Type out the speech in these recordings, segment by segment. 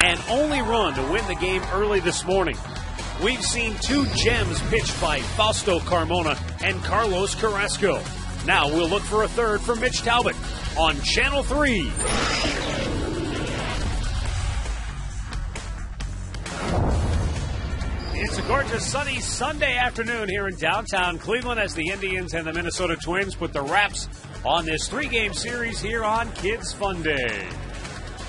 and only run to win the game early this morning. We've seen two gems pitched by Fausto Carmona and Carlos Carrasco. Now we'll look for a third from Mitch Talbot on Channel 3. It's a gorgeous sunny Sunday afternoon here in downtown Cleveland as the Indians and the Minnesota Twins put the wraps on this three-game series here on Kids Fun Day.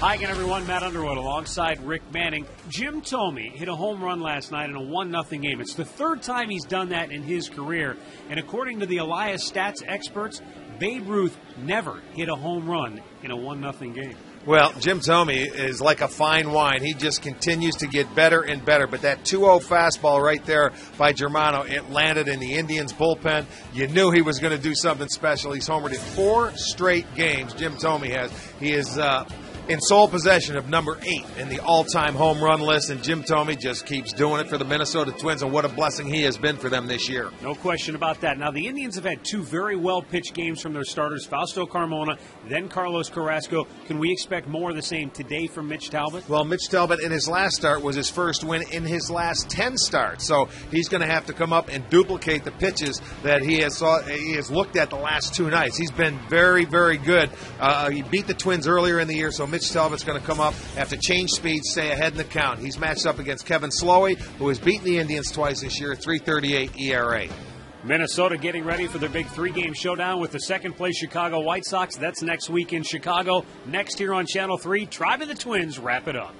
Hi again, everyone. Matt Underwood alongside Rick Manning. Jim Thome hit a home run last night in a 1-0 game. It's the third time he's done that in his career. And according to the Elias stats experts, Babe Ruth never hit a home run in a 1-0 game. Well, Jim Thome is like a fine wine. He just continues to get better and better. But that 2-0 fastball right there by Germano, it landed in the Indians' bullpen. You knew he was going to do something special. He's homered in 4 straight games, Jim Thome has. He is in sole possession of number 8 in the all-time home run list, and Jim Thome just keeps doing it for the Minnesota Twins, and what a blessing he has been for them this year. No question about that. Now, the Indians have had 2 very well-pitched games from their starters, Fausto Carmona, then Carlos Carrasco. Can we expect more of the same today from Mitch Talbot? Well, Mitch Talbot in his last start was his first win in his last 10 starts, so he's going to have to come up and duplicate the pitches that he has looked at the last 2 nights. He's been very, very good. He beat the Twins earlier in the year, so Mitch Talbot's going to come up, have to change speed, stay ahead in the count. He's matched up against Kevin Slowey, who has beaten the Indians twice this year, 3.38 ERA. Minnesota getting ready for their big 3-game showdown with the second-place Chicago White Sox. That's next week in Chicago. Next here on Channel 3, Tribe of the Twins wrap it up.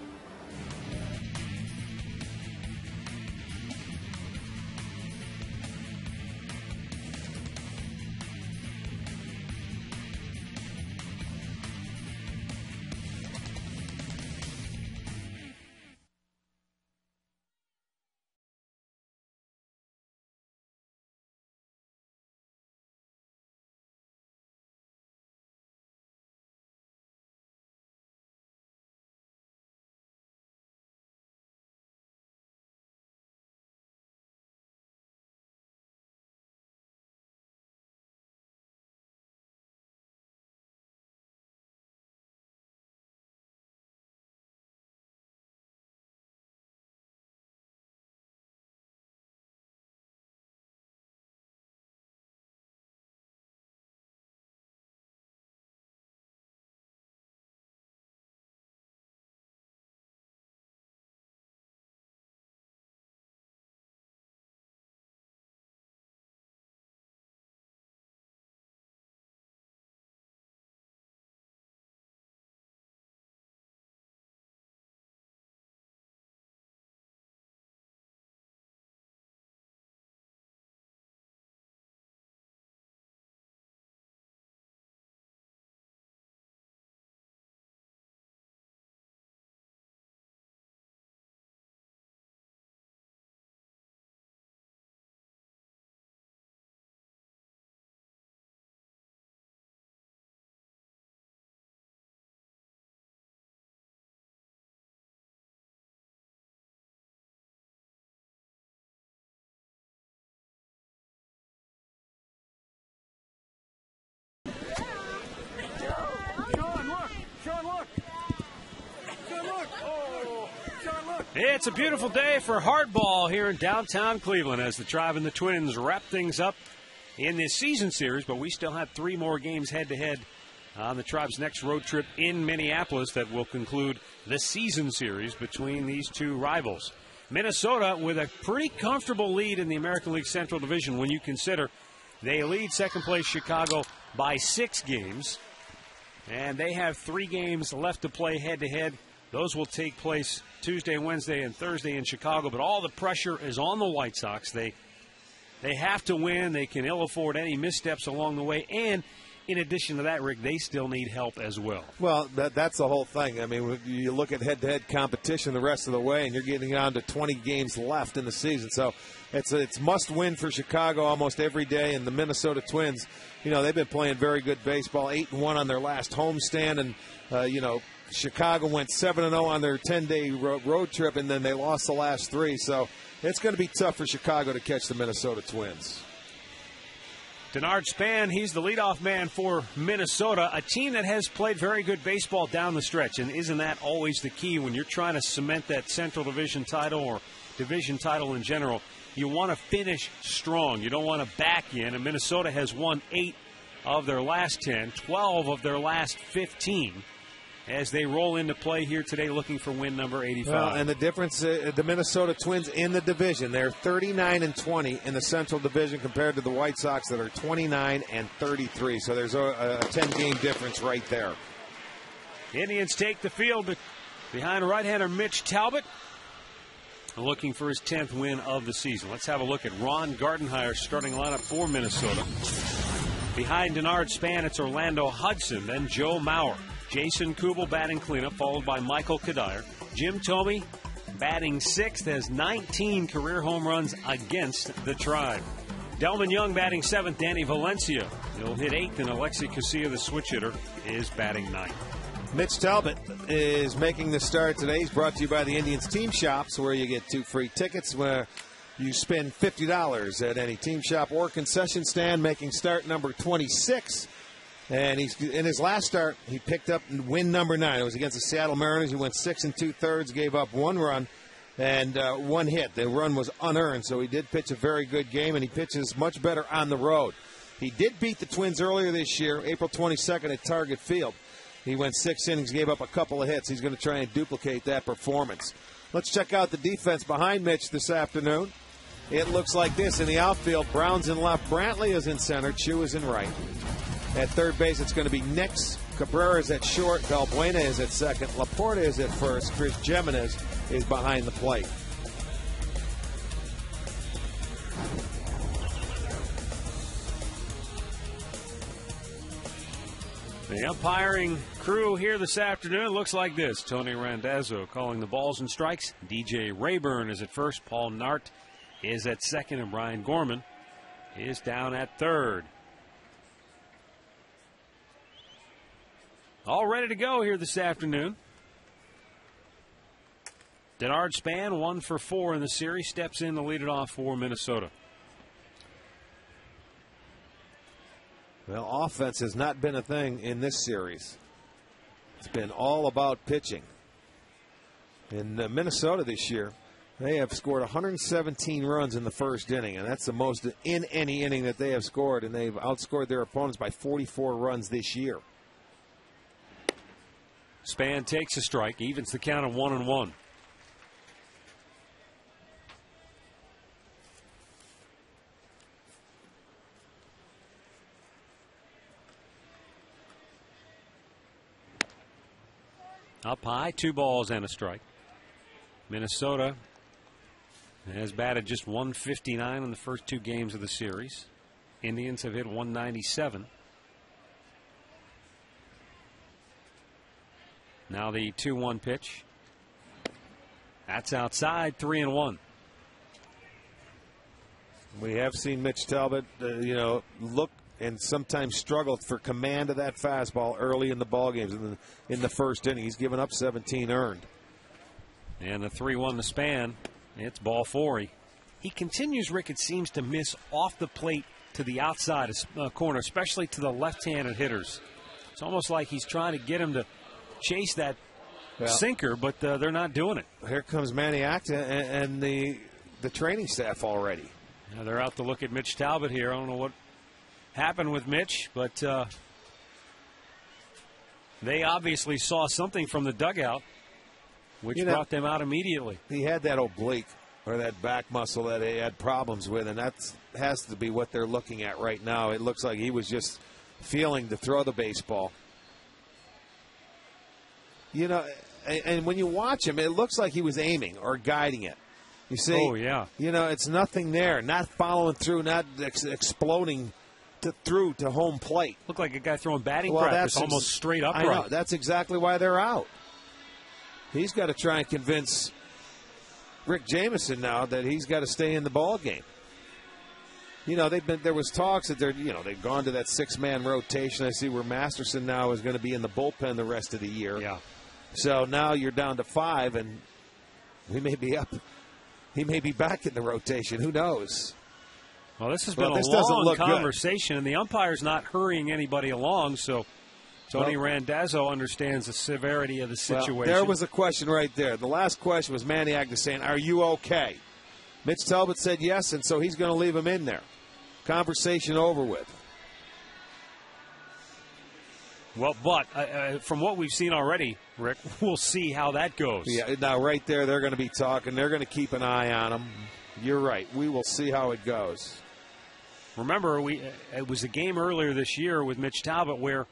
It's a beautiful day for hardball here in downtown Cleveland as the Tribe and the Twins wrap things up in this season series, but we still have 3 more games head-to-head on the Tribe's next road trip in Minneapolis that will conclude the season series between these 2 rivals. Minnesota with a pretty comfortable lead in the American League Central Division when you consider they lead second-place Chicago by 6 games, and they have 3 games left to play head-to-head. Those will take place Tuesday, Wednesday, and Thursday in Chicago, but all the pressure is on the White Sox. They have to win. They can ill afford any missteps along the way, and in addition to that, Rick, they still need help as well. Well, that's the whole thing. I mean, you look at head-to-head competition the rest of the way, and you're getting down to 20 games left in the season. So it's must-win for Chicago almost every day. And the Minnesota Twins, they've been playing very good baseball, 8-1 on their last homestand, and Chicago went 7-0 on their 10-day road trip, and then they lost the last 3. So it's going to be tough for Chicago to catch the Minnesota Twins. Denard Span, he's the leadoff man for Minnesota, a team that has played very good baseball down the stretch. And isn't that always the key when you're trying to cement that Central Division title or division title in general? You want to finish strong. You don't want to back in. And Minnesota has won 8 of their last 10, 12 of their last 15. As they roll into play here today looking for win number 85. Well, and the difference, the Minnesota Twins in the division, they're 39-20 in the Central Division compared to the White Sox that are 29-33. So there's a 10-game difference right there. Indians take the field behind right-hander Mitch Talbot, looking for his 10th win of the season. Let's have a look at Ron Gardenhire's starting lineup for Minnesota. Behind Denard Span, it's Orlando Hudson, then Joe Mauer. Jason Kubel batting cleanup, followed by Michael Kadire. Jim Thome batting 6th, has 19 career home runs against the Tribe. Delman Young batting 7th. Danny Valencia, he'll hit 8th, and Alexi Casilla, the switch hitter, is batting 9th. Mitch Talbot is making the start today. He's brought to you by the Indians Team Shops, where you get 2 free tickets where you spend $50 at any team shop or concession stand, making start number 26. And he's in his last start, he picked up win number 9. It was against the Seattle Mariners. He went 6 2/3, gave up 1 run and 1 hit. The run was unearned, so he did pitch a very good game, and he pitches much better on the road. He did beat the Twins earlier this year, April 22nd at Target Field. He went 6 innings, gave up a couple of hits. He's going to try and duplicate that performance. Let's check out the defense behind Mitch this afternoon. It looks like this in the outfield. Brown's in left, Brantley is in center, Chu is in right. At third base, it's going to be Nix. Cabrera is at short. Valbuena is at second. Laporta is at first. Chris Jimenez is behind the plate. The umpiring crew here this afternoon looks like this. Tony Randazzo calling the balls and strikes. DJ Rayburn is at first. Paul Nart is at second. And Brian Gorman is down at third. All ready to go here this afternoon. Denard Span, 1 for 4 in the series, steps in to lead it off for Minnesota. Well, offense has not been a thing in this series. It's been all about pitching. In Minnesota this year, they have scored 117 runs in the first inning, and that's the most in any inning that they have scored, and they've outscored their opponents by 44 runs this year. Span takes a strike, evens the count of 1-1. Up high, 2 balls and a strike. Minnesota has batted just 159 in the first 2 games of the series. Indians have hit 197. Now the 2-1 pitch. That's outside, 3-1. We have seen Mitch Talbot, look and sometimes struggle for command of that fastball early in the ball games. In the first inning, he's given up 17 earned. And the 3-1 to Span. It's ball 4. He continues, Rick, it seems, to miss off the plate to the outside corner, especially to the left-handed hitters. It's almost like he's trying to get him to chase that sinker, but they're not doing it. Here comes Manny Acta and the training staff already. Now they're out to look at Mitch Talbot here. I don't know what happened with Mitch, but they obviously saw something from the dugout, which brought them out immediately. He had that oblique or that back muscle that he had problems with, and that has to be what they're looking at right now. It looks like he was just feeling to throw the baseball. And when you watch him, it looks like he was aiming or guiding it. You see, it's nothing there, not following through, not exploding through to home plate. Looked like a guy throwing batting practice, almost straight upright. I know, that's exactly why they're out. He's got to try and convince Rick Jameson now that he's got to stay in the ball game. There was talks that they've gone to that 6-man rotation. I see where Masterson now is going to be in the bullpen the rest of the year. Yeah. So now you're down to 5, and he may be up. He may be back in the rotation. Who knows? Well, this has been a long conversation, and the umpire's not hurrying anybody along, so Tony Randazzo understands the severity of the situation. Well, there was a question right there. The last question was Manny Agnew saying, "Are you okay?" Mitch Talbot said yes, and so he's going to leave him in there. Conversation over with. Well, but from what we've seen already, Rick, we'll see how that goes. Yeah, now right there, they're going to be talking. They're going to keep an eye on him. You're right. We will see how it goes. Remember, it was a game earlier this year with Mitch Talbot where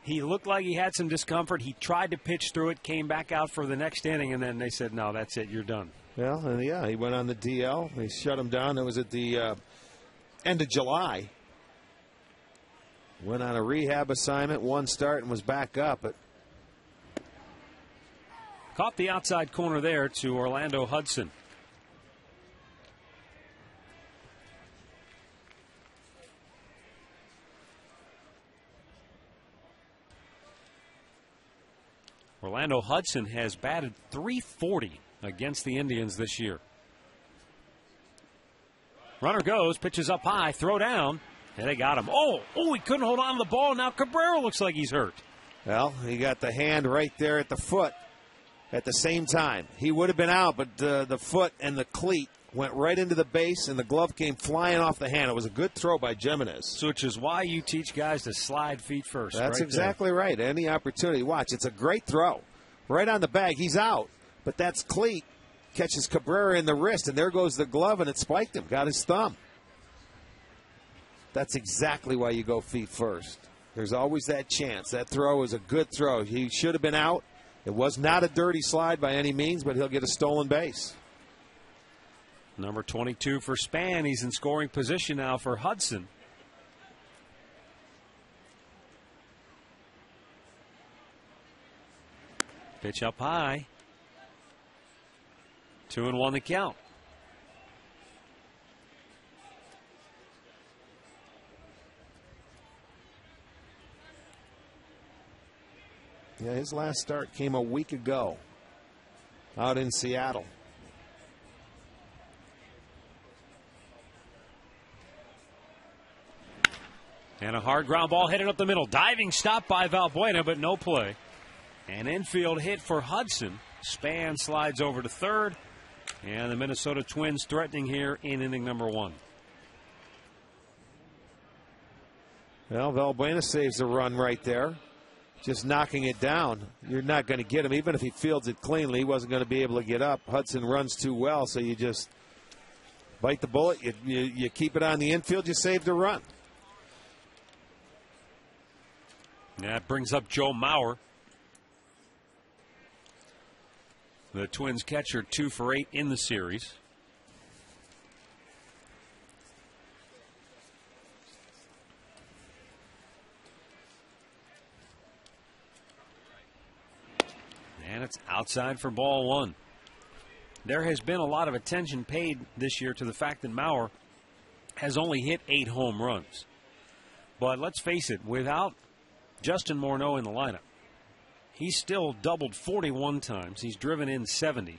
he looked like he had some discomfort. He tried to pitch through it, came back out for the next inning, and then they said, no, that's it, you're done. Well, yeah, he went on the DL. They shut him down. It was at the end of July. Went on a rehab assignment, one start, and was back up. But caught the outside corner there to Orlando Hudson. Orlando Hudson has batted .340 against the Indians this year. Runner goes, pitches up high, throw down. And they got him. Oh, he couldn't hold on to the ball. Now Cabrera looks like he's hurt. Well, he got the hand right there at the foot at the same time. He would have been out, but the foot and the cleat went right into the base, and the glove came flying off the hand. It was a good throw by Jimenez. Which is why you teach guys to slide feet first. That's right exactly there. Right. Any opportunity. Watch, it's a great throw. Right on the bag. He's out, but that's cleat. Catches Cabrera in the wrist, and there goes the glove, and it spiked him. Got his thumb. That's exactly why you go feet first. There's always that chance. That throw is a good throw. He should have been out. It was not a dirty slide by any means, but he'll get a stolen base. Number 22 for Span. He's in scoring position now for Hudson. Pitch up high. 2-1 the count. Yeah, his last start came a week ago out in Seattle. And a hard ground ball headed up the middle. Diving stop by Valbuena, but no play. An infield hit for Hudson. Span slides over to third. And the Minnesota Twins threatening here in inning number 1. Well, Valbuena saves a run right there. Just knocking it down. You're not going to get him. Even if he fields it cleanly, he wasn't going to be able to get up. Hudson runs too well, so you just bite the bullet. You keep it on the infield, you save the run. That brings up Joe Mauer. The Twins catcher 2 for 8 in the series. And it's outside for ball 1. There has been a lot of attention paid this year to the fact that Mauer has only hit 8 home runs. But let's face it, without Justin Morneau in the lineup, he's still doubled 41 times. He's driven in 70.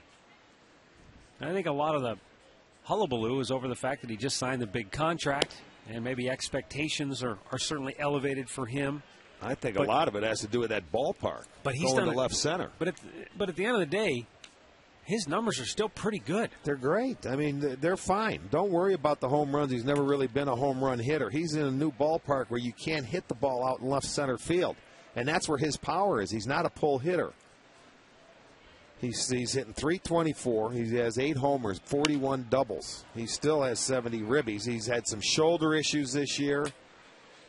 I think a lot of the hullabaloo is over the fact that he just signed a big contract, and maybe expectations are certainly elevated for him. I think a lot of it has to do with that ballpark. But he's going done to left center. But at the end of the day, his numbers are still pretty good. They're great. I mean, they're fine. Don't worry about the home runs. He's never really been a home run hitter. He's in a new ballpark where you can't hit the ball out in left center field. And that's where his power is. He's not a pull hitter. He's hitting .324. He has 8 homers, 41 doubles. He still has 70 ribbies. He's had some shoulder issues this year.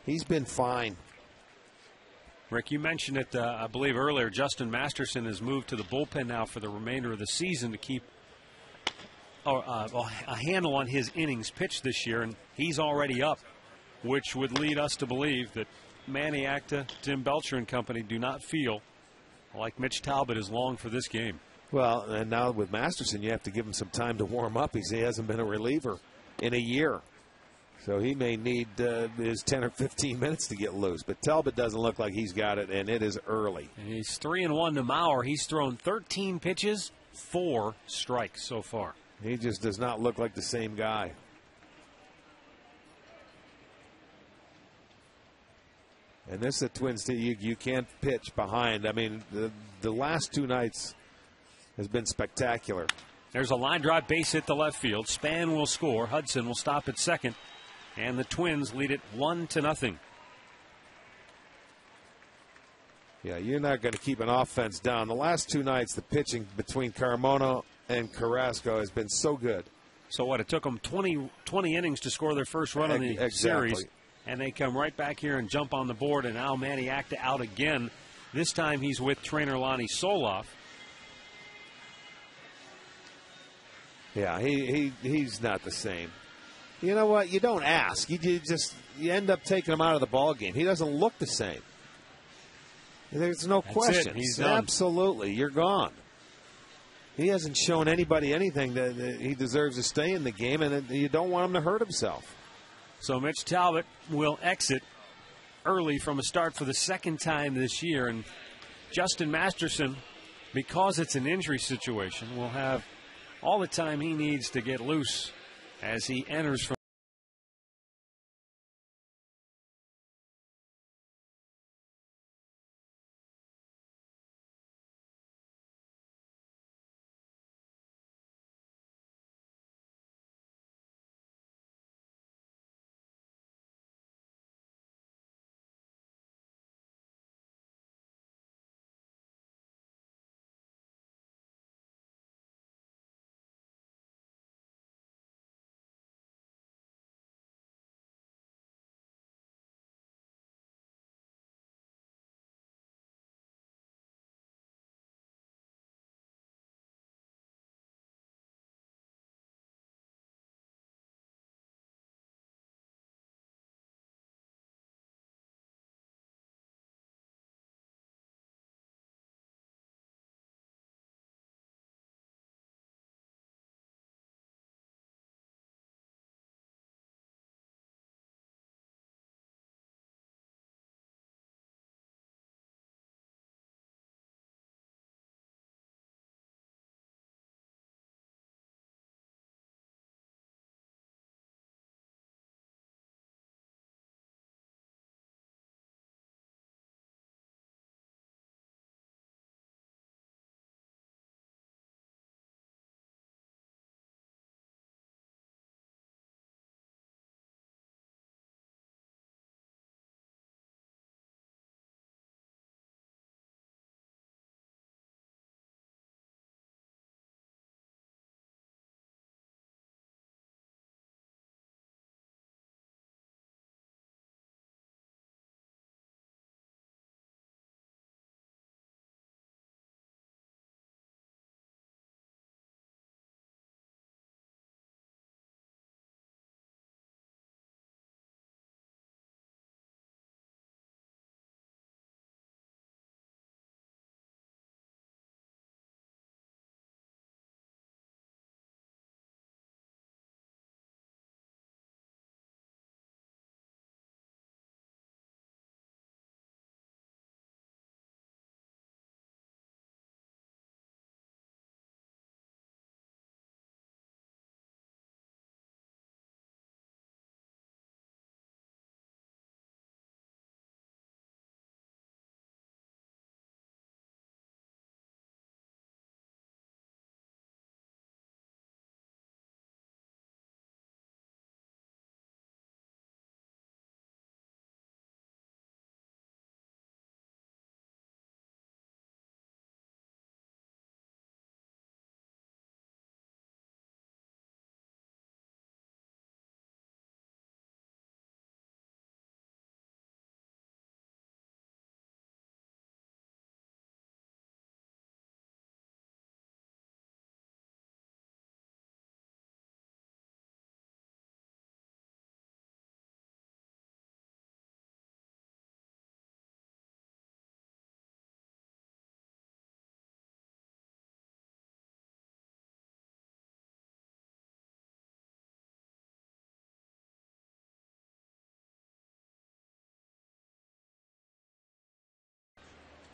He's been fine. Rick, you mentioned it, I believe, earlier. Justin Masterson has moved to the bullpen now for the remainder of the season to keep a handle on his innings pitched this year, and he's already up, which would lead us to believe that Manny Acta, Tim Belcher and company do not feel like Mitch Talbot is long for this game. Well, and now with Masterson, you have to give him some time to warm up. He hasn't been a reliever in a year. So he may need his 10 or 15 minutes to get loose. But Talbot doesn't look like he's got it, and it is early. And he's 3-1 to Mauer. He's thrown 13 pitches, 4 strikes so far. He just does not look like the same guy. And this is a Twins team you can't pitch behind. I mean, the last 2 nights has been spectacular. There's a line drive base hit to left field. Span will score. Hudson will stop at second. And the Twins lead it 1-0. Yeah, you're not going to keep an offense down. The last 2 nights, the pitching between Carmona and Carrasco has been so good. So what? It took them 20 innings to score their first run in the series. And they come right back here and jump on the board. And now Manny Acta out again. This time he's with trainer Lonnie Soloff. Yeah, he's not the same. You know what? You don't ask. You end up taking him out of the ball game. He doesn't look the same. There's no question. He's done. Absolutely, you're gone. He hasn't shown anybody anything that he deserves to stay in the game, and you don't want him to hurt himself. So Mitch Talbot will exit early from a start for the second time this year, and Justin Masterson, because it's an injury situation, will have all the time he needs to get loose as he enters from.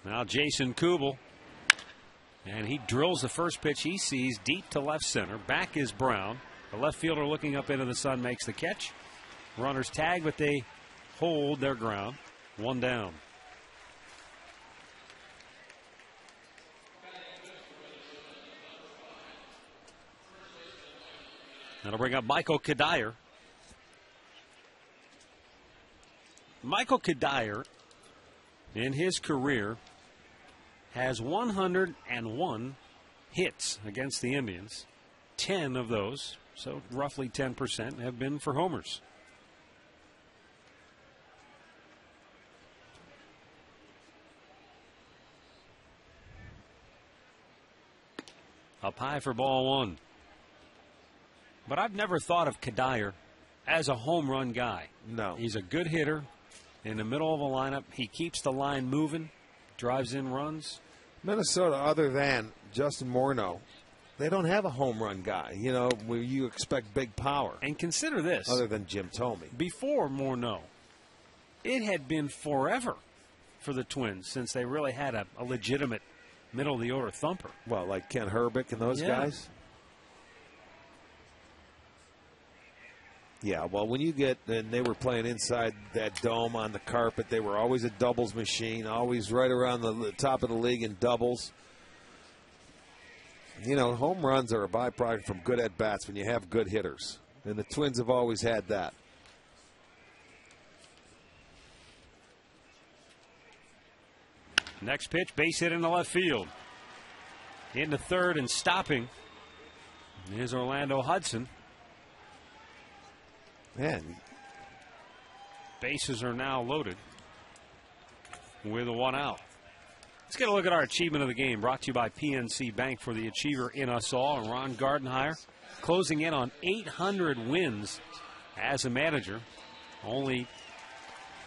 Now Jason Kubel. And he drills the first pitch he sees deep to left center. Back is Brown. The left fielder looking up into the sun makes the catch. Runners tag, but they hold their ground. One down. That'll bring up Michael Kadire. Michael Kadire, in his career, has 101 hits against the Indians. 10 of those, so roughly 10%, have been for homers. Up high for ball one. But I've never thought of Kadire as a home run guy. No. He's a good hitter in the middle of a lineup. He keeps the line moving, drives in runs. Minnesota, other than Justin Morneau, they don't have a home run guy, you know, where you expect big power. And consider this. Other than Jim Thome. Before Morneau, it had been forever for the Twins since they really had a legitimate middle-of-the-order thumper. Well, like Ken Herbick and those guys? Yeah, well, when you get, and they were playing inside that dome on the carpet, they were always a doubles machine, always right around the top of the league in doubles. You know, home runs are a byproduct from good at-bats when you have good hitters. And the Twins have always had that. Next pitch, base hit into left field. Into third and stopping is Orlando Hudson. Man. Bases are now loaded with a one out. Let's get a look at our achievement of the game, brought to you by PNC Bank, for the achiever in us all. And Ron Gardenhire closing in on 800 wins as a manager. Only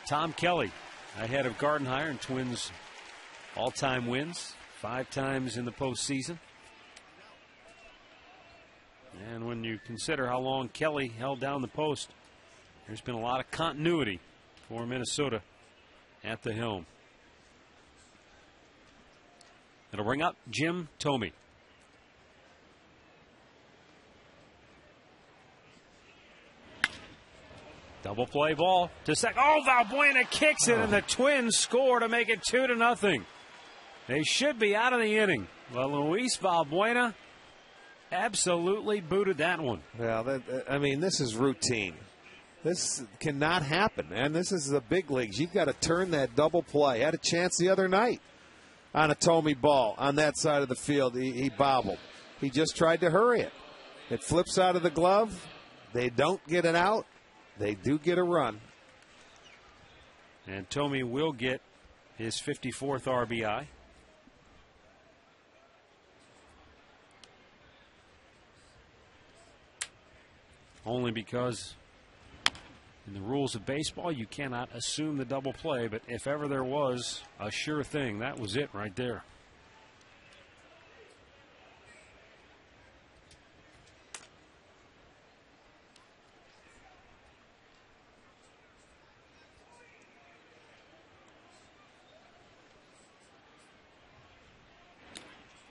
Tom Kelly ahead of Gardenhire in Twins all-time wins, 5 times in the postseason. And when you consider how long Kelly held down the post, there's been a lot of continuity for Minnesota at the helm. It'll bring up Jim Thome. Double play ball to second. Oh, Valbuena kicks it, and the Twins score to make it 2-0. They should be out of the inning. Well, Luis Valbuena absolutely booted that one. Yeah, I mean, this is routine. This cannot happen, man. This is the big leagues. You've got to turn that double play. Had a chance the other night on a Thome ball on that side of the field. He bobbled. He just tried to hurry it. It flips out of the glove. They don't get it out. They do get a run. And Thome will get his 54th RBI. Only because in the rules of baseball, you cannot assume the double play, but if ever there was a sure thing, that was it right there.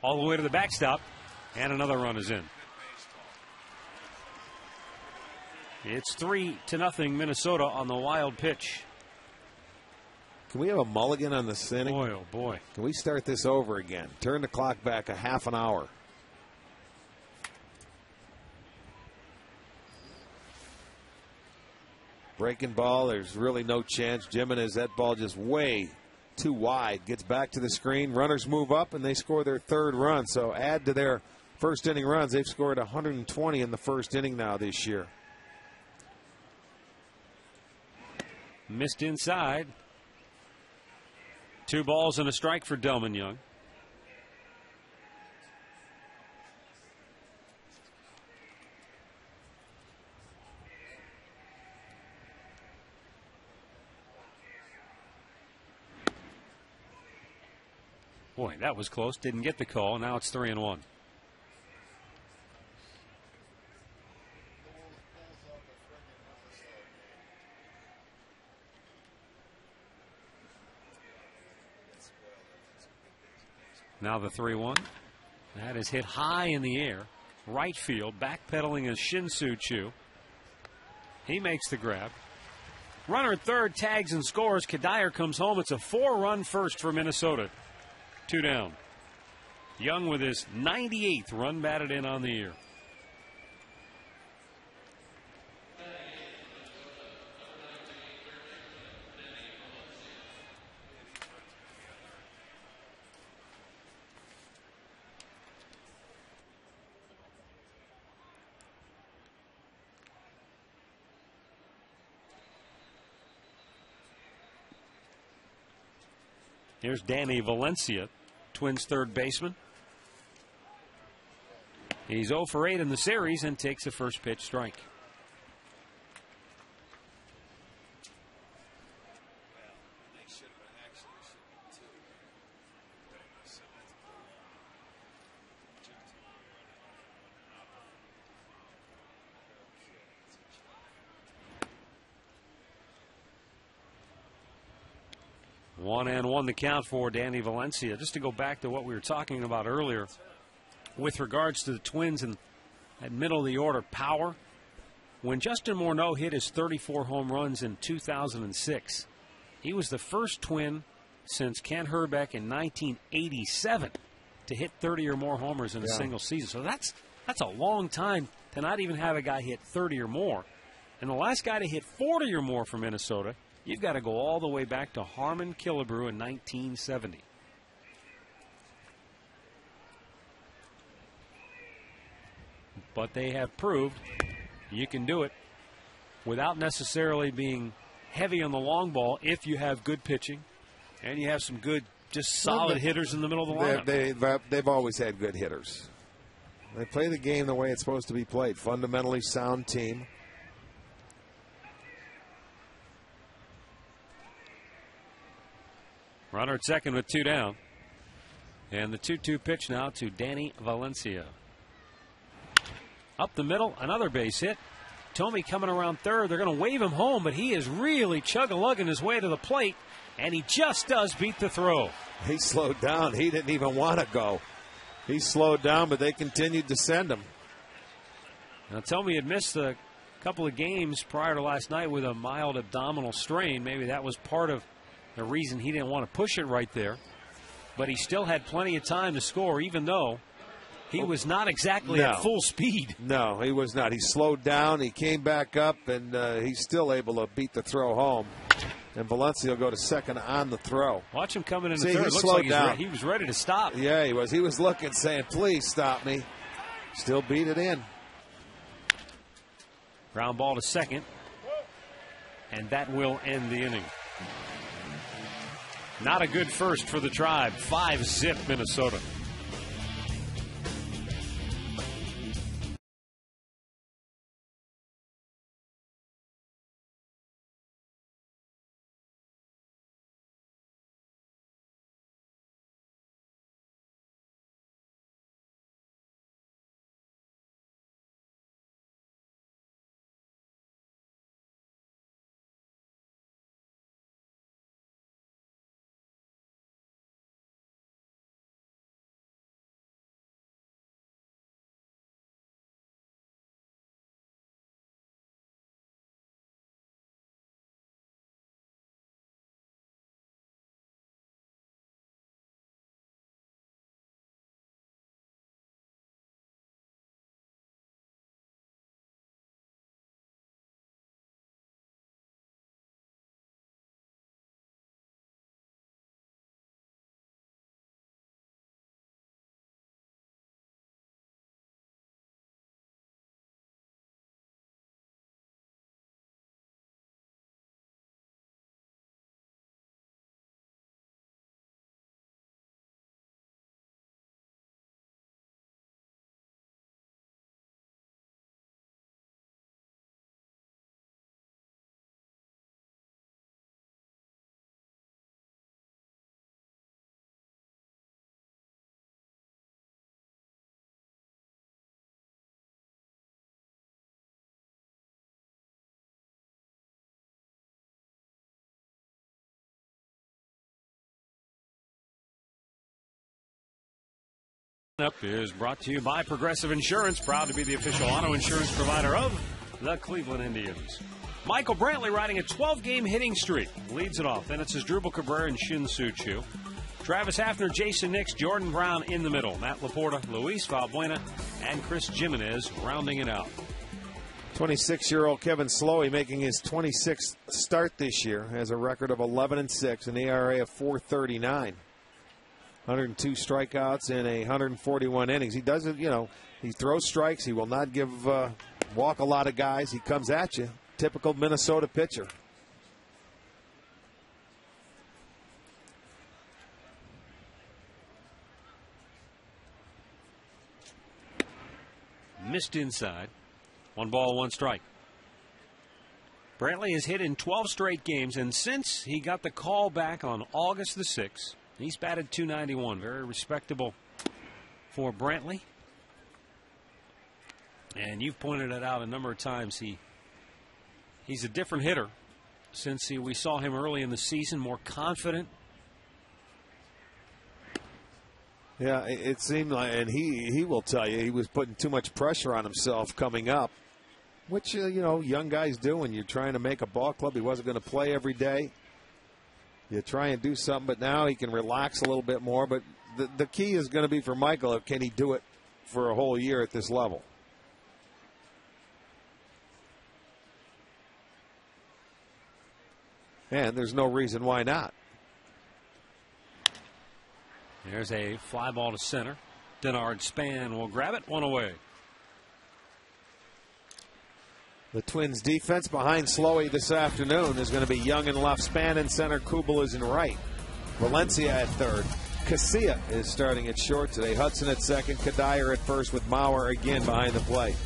All the way to the backstop, and another run is in. It's 3-0 Minnesota on the wild pitch. Can we have a mulligan on this inning? Boy, oh boy. Can we start this over again? Turn the clock back a half an hour. Breaking ball, there's really no chance. Jimenez, that ball just way too wide. Gets back to the screen. Runners move up, and they score their third run. So add to their first inning runs. They've scored 120 in the first inning now this year. Missed inside. 2 balls and a strike for Delman Young. Boy, that was close. Didn't get the call. Now it's 3-1. Now the 3-1. That is hit high in the air. Right field. Backpedaling is Shin-Soo Choo. He makes the grab. Runner at third tags and scores. Kadire comes home. It's a 4-run first for Minnesota. 2 down. Young with his 98th run batted in on the year. Here's Danny Valencia, Twins third baseman. He's 0 for 8 in the series and takes a first pitch strike. One and one the count for Danny Valencia. Just to go back to what we were talking about earlier with regards to the Twins and at middle of the order power. When Justin Morneau hit his 34 home runs in 2006, he was the first Twin since Ken Herbeck in 1987 to hit 30 or more homers in a single season. So that's a long time to not even have a guy hit 30 or more. And the last guy to hit 40 or more for Minnesota, you've got to go all the way back to Harmon Killebrew in 1970. But they have proved you can do it without necessarily being heavy on the long ball if you have good pitching and you have some good, just solid hitters in the middle of the lineup. They've always had good hitters. They play the game the way it's supposed to be played. Fundamentally sound team. Runner at second with 2 down. And the 2-2 pitch now to Danny Valencia. Up the middle, another base hit. Thome coming around third. They're going to wave him home, but he is really chug-a-lugging his way to the plate, and he just does beat the throw. He slowed down. He didn't even want to go. He slowed down, but they continued to send him. Now, Thome had missed a couple of games prior to last night with a mild abdominal strain. Maybe that was part of the reason he didn't want to push it right there. But he still had plenty of time to score, even though he was not exactly at full speed. No, he was not. He slowed down. He came back up, and he's still able to beat the throw home. And Valencia will go to second on the throw. Watch him coming in the third. It looks like he was ready to stop. Yeah, he was. He was looking, saying, please stop me. Still beat it in. Ground ball to second. And that will end the inning. Not a good first for the Tribe. 5-zip Minnesota. Up is brought to you by Progressive Insurance, proud to be the official auto insurance provider of the Cleveland Indians. Michael Brantley riding a 12-game hitting streak. Leads it off. Then it's Asdrubal Cabrera and Shin-Soo Choo. Travis Hafner, Jason Nix, Jordan Brown in the middle. Matt Laporta, Luis Valbuena, and Chris Jimenez rounding it out. 26-year-old Kevin Slowey making his 26th start this year. Has a record of 11-6, an ERA of 4.39. 102 strikeouts in 141 innings. He does it, he throws strikes. He will not walk a lot of guys. He comes at you. Typical Minnesota pitcher. Missed inside. 1 ball, 1 strike. Brantley has hit in 12 straight games, and since he got the call back on August the 6th, he's batted .291. Very respectable for Brantley. And you've pointed it out a number of times. He's a different hitter since we saw him early in the season, more confident. Yeah, it seemed like, and he will tell you, he was putting too much pressure on himself coming up, which, young guys do when you're trying to make a ball club. He wasn't going to play every day. You try and do something, but now he can relax a little bit more. But the key is going to be for Michael, can he do it for a whole year at this level? And there's no reason why not. There's a fly ball to center. Denard Span will grab it, 1 away. The Twins defense behind Slowey this afternoon is going to be Young in left, Span in center, Kubel is in right. Valencia at third. Casilla is starting at short today. Hudson at second. Kadire at first with Mauer again behind the plate.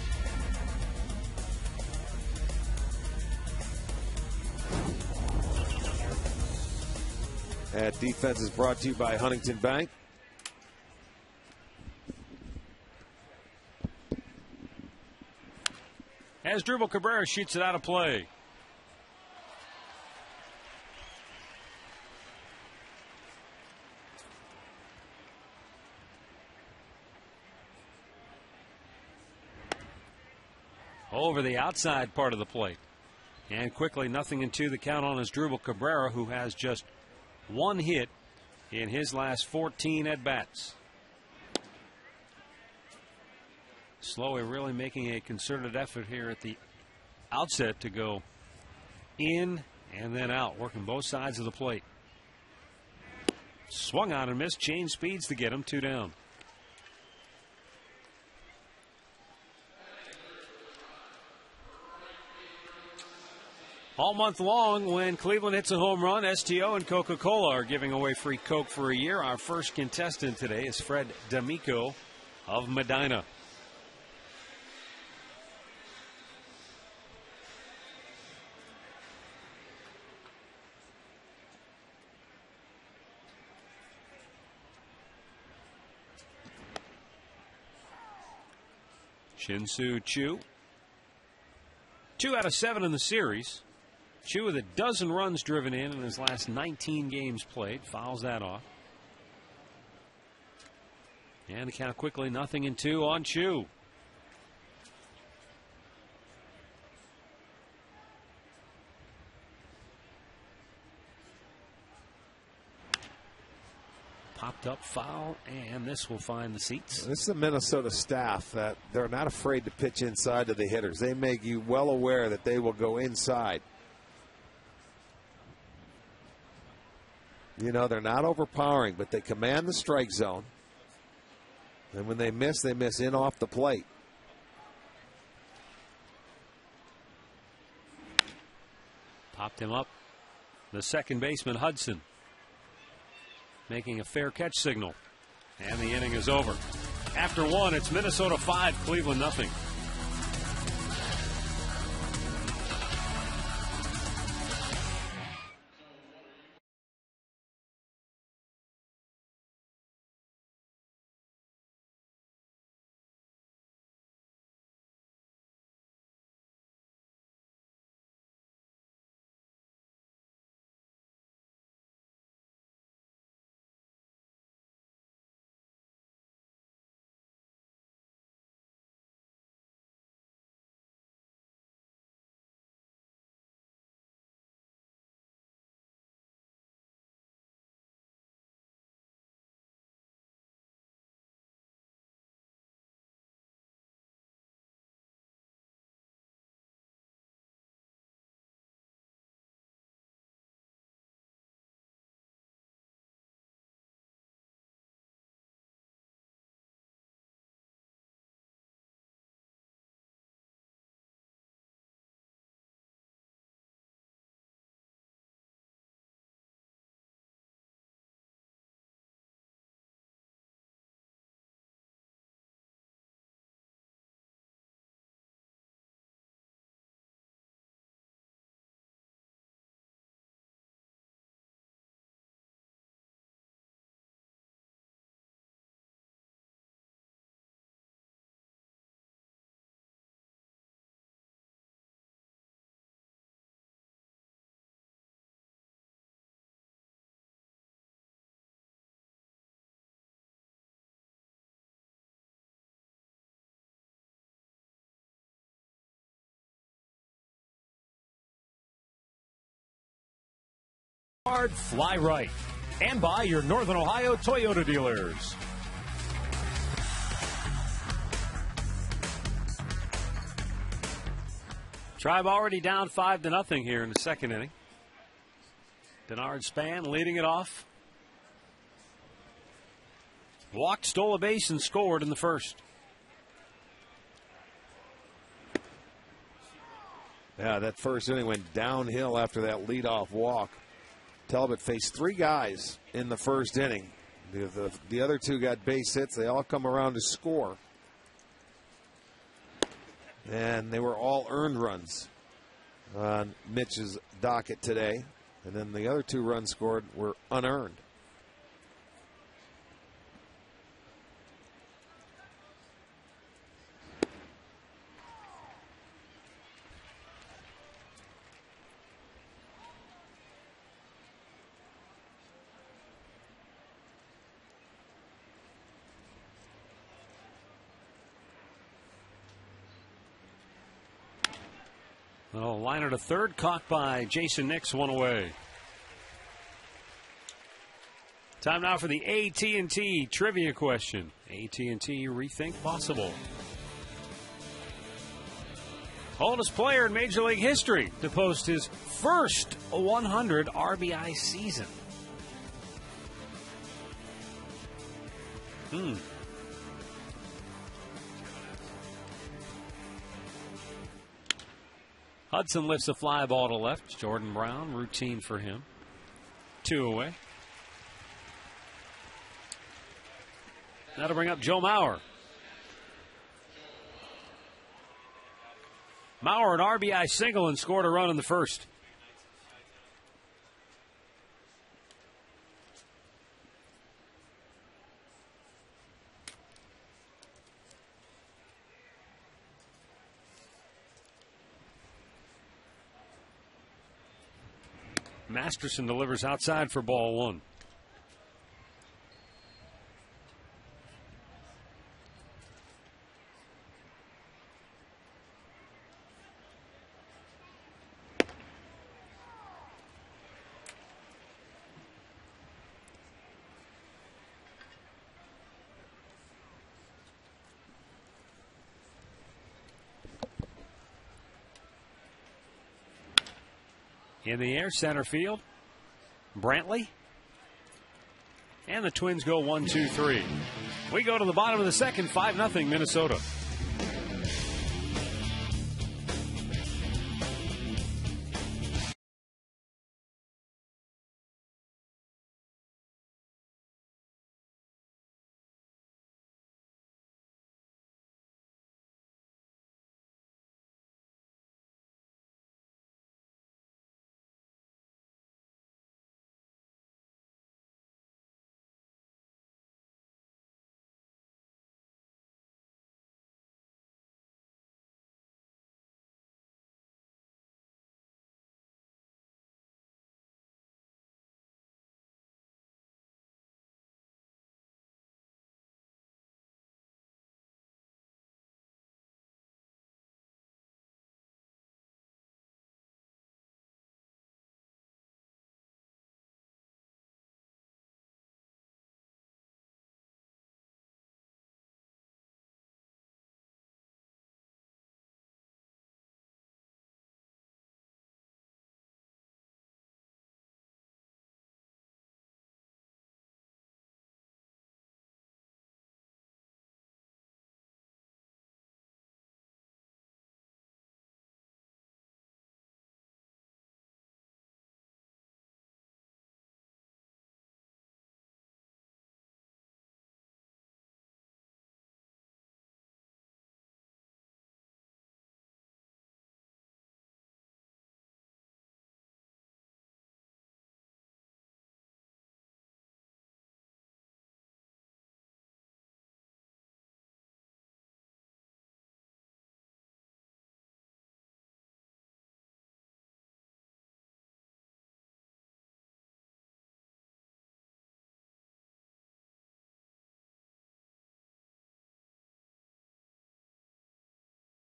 That defense is brought to you by Huntington Bank. Asdrubal Cabrera shoots it out of play. Over the outside part of the plate. And quickly, 0-2 the count on Asdrubal Cabrera, who has just 1 hit in his last 14 at-bats. Slowey really making a concerted effort here at the outset to go in and then out, working both sides of the plate. Swung on and missed, changed speeds to get him, 2 down. All month long, when Cleveland hits a home run, STO and Coca-Cola are giving away free Coke for a year. Our first contestant today is Fred D'Amico of Medina. Shin-Soo Choo. 2 out of 7 in the series. Choo with a dozen runs driven in his last 19 games played. Fouls that off. And the count quickly, 0-2 on Choo. Popped up foul, and this will find the seats. This is the Minnesota staff that they're not afraid to pitch inside to the hitters. They make you well aware that they will go inside. They're not overpowering, but they command the strike zone. And when they miss in off the plate. Popped him up. The second baseman, Hudson, making a fair catch signal. And the inning is over. After 1, it's Minnesota 5, Cleveland 0. hard, fly right. And by your Northern Ohio Toyota dealers. Tribe already down 5-0 here in the second inning. Denard Span leading it off. Walked, stole a base, and scored in the first. Yeah, that first inning went downhill after that leadoff walk. Talbot faced 3 guys in the first inning. The other 2 got base hits. They all come around to score. And they were all earned runs on Mitch's docket today. And then the other 2 runs scored were unearned. Well, liner to third, caught by Jason Nix, 1 away. Time now for the AT&T trivia question. AT&T Rethink Possible. Oldest player in Major League history to post his first 100 RBI season. Hudson lifts a fly ball to left. Jordan Brown, routine for him. 2 away. Now to bring up Joe Mauer. Mauer, an RBI single, and scored a run in the first. Masterson delivers outside for ball 1. In the air, center field. Brantley. And the Twins go 1-2-3. We go to the bottom of the second, 5-0 Minnesota.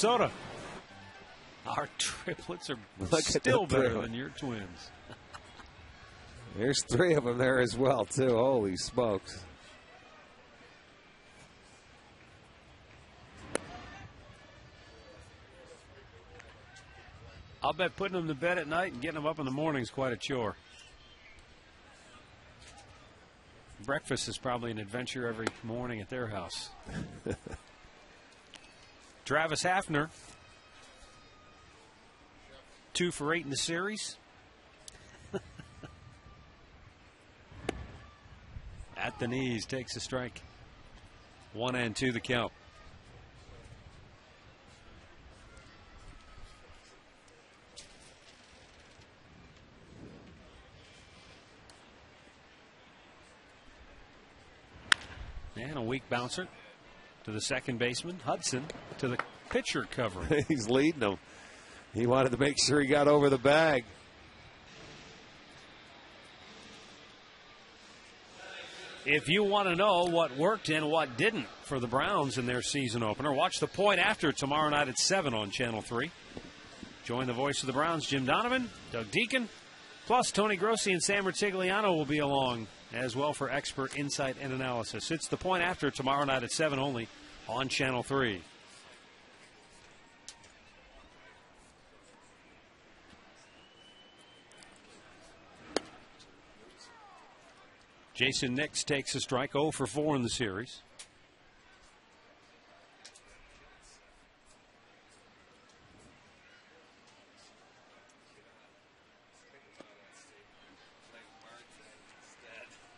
Minnesota. Our triplets are still better than your Twins. There's 3 of them there as well, too. Holy smokes. I'll bet putting them to bed at night and getting them up in the morning is quite a chore. Breakfast is probably an adventure every morning at their house. Travis Hafner, 2 for 8 in the series. At the knees, takes a strike. 1-2 the count. And a weak bouncer to the second baseman. Hudson to the pitcher cover. He's leading them. He wanted to make sure he got over the bag. If you want to know what worked and what didn't for the Browns in their season opener, watch The Point After tomorrow night at 7 on Channel 3. Join the voice of the Browns, Jim Donovan, Doug Deacon, plus Tony Grossi and Sam Rutigliano will be along as well for expert insight and analysis. It's The Point After tomorrow night at 7 only on Channel 3. Jason Nix takes a strike, 0 for 4 in the series.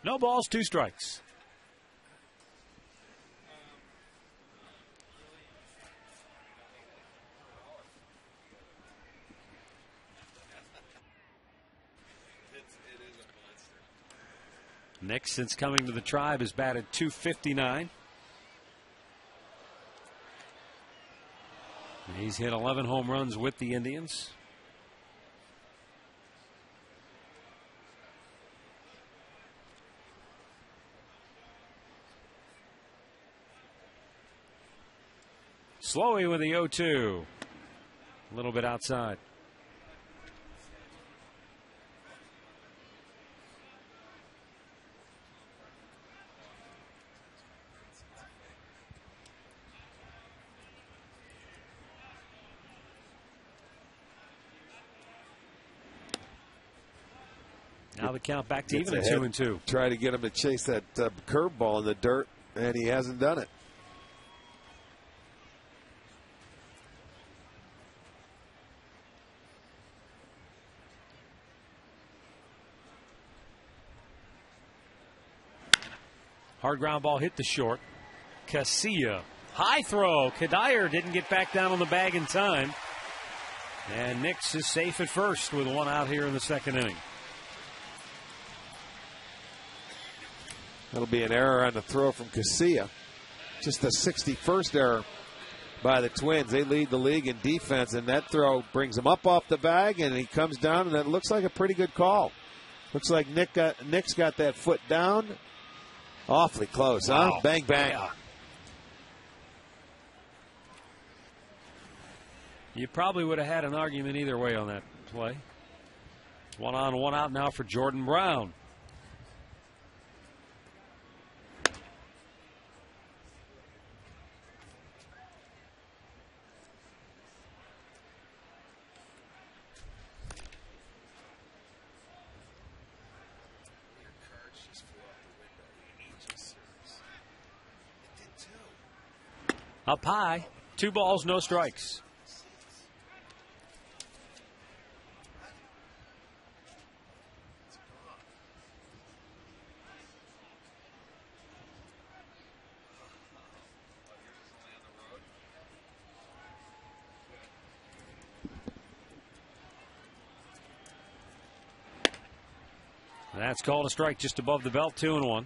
No balls, 2 strikes. Nix, since coming to the Tribe, has batted .259. He's hit 11 home runs with the Indians. Slowey with the 0-2. A little bit outside. Now the count back to even at 2-2. Try to get him to chase that curveball in the dirt, and he hasn't done it. Hard ground ball hit the short. Casilla. High throw. Kadire didn't get back down on the bag in time. And Nix is safe at first with 1 out here in the second inning. That'll be an error on the throw from Casilla. Just the 61st error by the Twins. They lead the league in defense, and that throw brings him up off the bag, and he comes down, and it looks like a pretty good call. Looks like Nick's got that foot down. Awfully close, huh? Wow. Bang, bang. Yeah. You probably would have had an argument either way on that play. 1 on, 1 out now for Jordan Brown. Up high, 2 balls, no strikes. That's called a strike just above the belt, 2-1.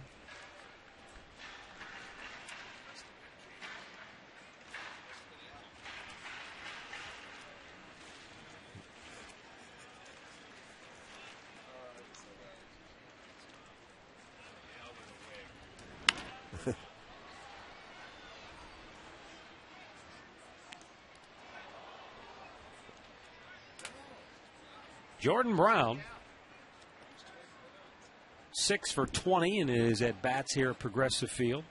Jordan Brown 6 for 20 in his at-bats here at Progressive Field.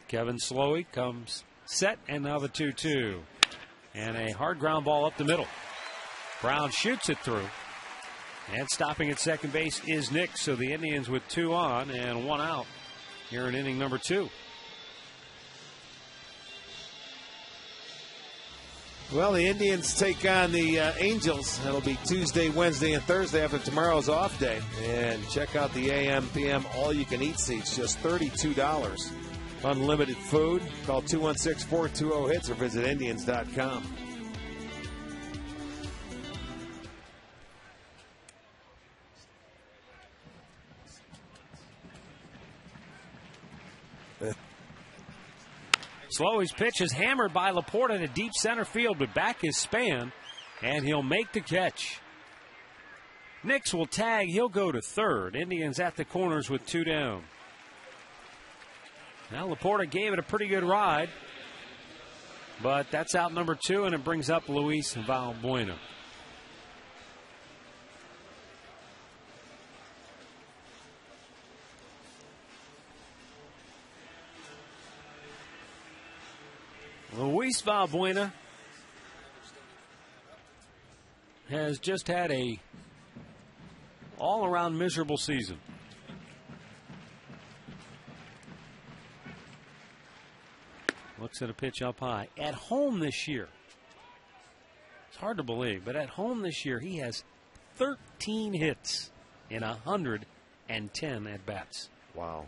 Kevin Slowey comes set, and now the 2-2. And a hard ground ball up the middle. Brown shoots it through. And stopping at second base is Nick. So the Indians with 2 on and 1 out here in inning number 2. Well, the Indians take on the Angels. That'll be Tuesday, Wednesday, and Thursday after tomorrow's off day. And check out the AM, PM, all-you-can-eat seats, just $32. Unlimited food. Call 216-420-HITS or visit Indians.com. Slowey's pitch is hammered by Laporta to deep center field, but back is Span, and he'll make the catch. Nix will tag. He'll go to third. Indians at the corners with 2 down. Now Laporta gave it a pretty good ride, but that's out number 2, and it brings up Luis Valbuena. Luis Valbuena has just had a all-around miserable season. Looks at a pitch up high. At home this year, it's hard to believe, but at home this year, he has 13 hits in 110 at-bats. Wow.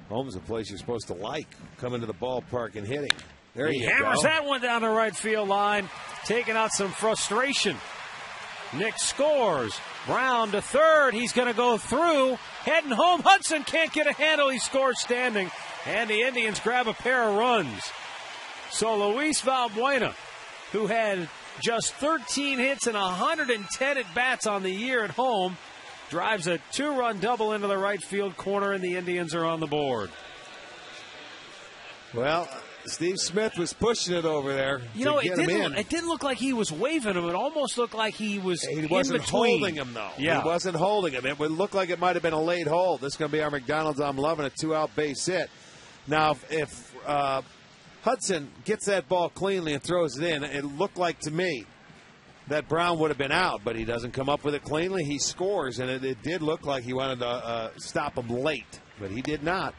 Home's a place you're supposed to like, coming to the ballpark and hitting. There He you hammers go. that one down the right field line, taking out some frustration. Nick scores. Brown to third. He's going to go through. Heading home. Hudson can't get a handle. He scores standing. And the Indians grab a pair of runs. So Luis Valbuena, who had just 13 hits and 110 at-bats on the year at home, drives a 2-run double into the right field corner, and the Indians are on the board. Well, Steve Smith was pushing it over there. You know, it didn't look like he was waving him. It almost looked like he was He wasn't in between. holding him, though. Yeah. He wasn't holding him. It would look like it might have been a late hold. This is going to be our McDonald's. I'm loving a 2-out base hit. Now, if Hudson gets that ball cleanly and throws it in, it looked like to me that Brown would have been out, but he doesn't come up with it cleanly. He scores, and it did look like he wanted to stop him late, but he did not.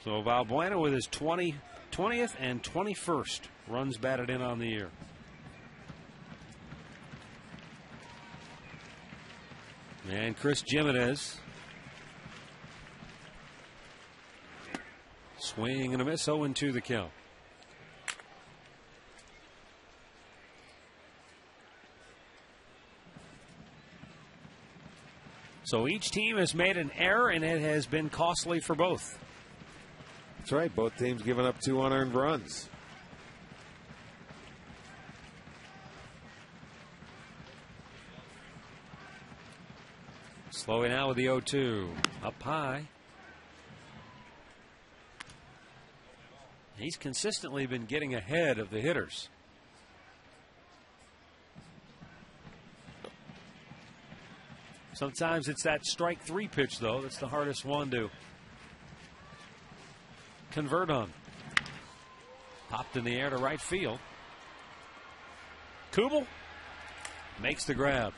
So Valbuena with his 20th and 21st runs batted in on the year. And Chris Jimenez. Swing and a miss, 0-2 the count. So each team has made an error, and it has been costly for both. That's right. Both teams giving up 2 unearned runs. Slowing out with the 0-2. Up high. He's consistently been getting ahead of the hitters. Sometimes it's that strike 3 pitch, though. That's the hardest one to convert on. Popped in the air to right field. Kubel makes the grab.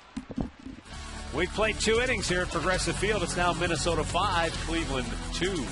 We've played 2 innings here at Progressive Field. It's now Minnesota 5, Cleveland 2.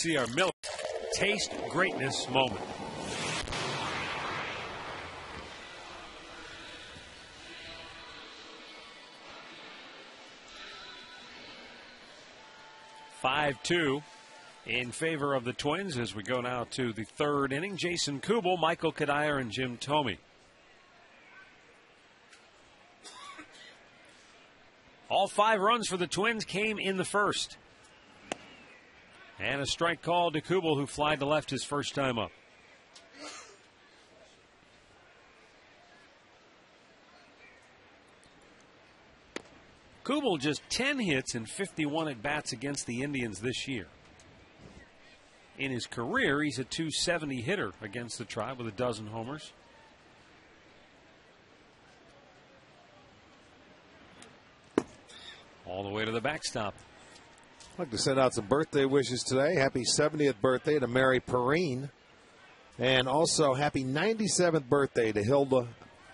see our Miller taste greatness moment. (5-2) in favor of the Twins as we go now to the third inning. Jason Kubel, Michael Kadire, and Jim Thome. All 5 runs for the Twins came in the first. And a strike call to Kubel, who flied to left his first time up. Kubel just 10 hits and 51 at-bats against the Indians this year. In his career, he's a .270 hitter against the Tribe with a dozen homers. All the way to the backstop. I'd like to send out some birthday wishes today. Happy 70th birthday to Mary Perrine. And also happy 97th birthday to Hilda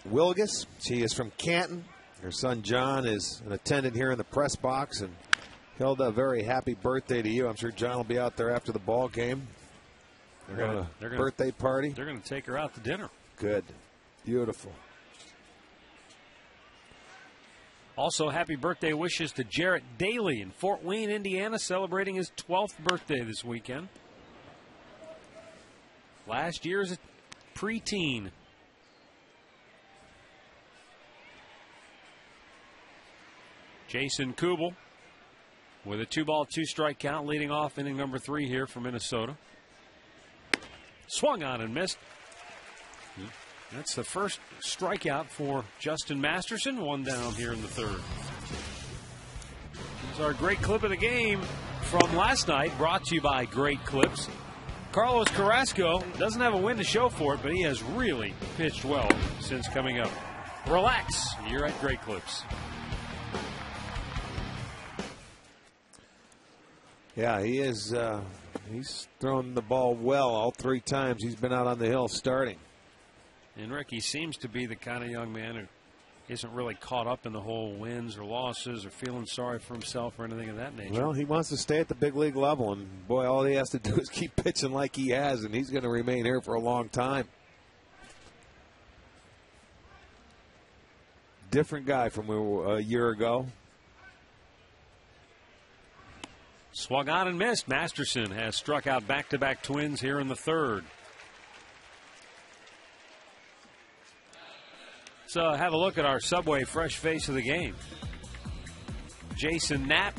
Wilgus. She is from Canton. Her son John is an attendant here in the press box. And Hilda, a very happy birthday to you. I'm sure John will be out there after the ball game. They're going to birthday party. They're going to take her out to dinner. Good. Beautiful. Also, happy birthday wishes to Jarrett Daly in Fort Wayne, Indiana, celebrating his 12th birthday this weekend. Last year as a preteen. Jason Kubel with a 2-ball, 2-strike count, leading off inning number 3 here for Minnesota. Swung on and missed. That's the first strikeout for Justin Masterson. 1 down here in the third. Here's our great clip of the game from last night, brought to you by Great Clips. Carlos Carrasco doesn't have a win to show for it, but he has really pitched well since coming up. Relax. You're at Great Clips. Yeah, he is. He's thrown the ball well all 3 times he's been out on the hill starting. And Ricky seems to be the kind of young man who isn't really caught up in the whole wins or losses or feeling sorry for himself or anything of that nature. Well, he wants to stay at the big league level, and boy, all he has to do is keep pitching like he has, and he's going to remain here for a long time. Different guy from a year ago. Swung on and missed. Masterson has struck out back-to-back Twins here in the third. So have a look at our Subway fresh face of the game. Jason Knapp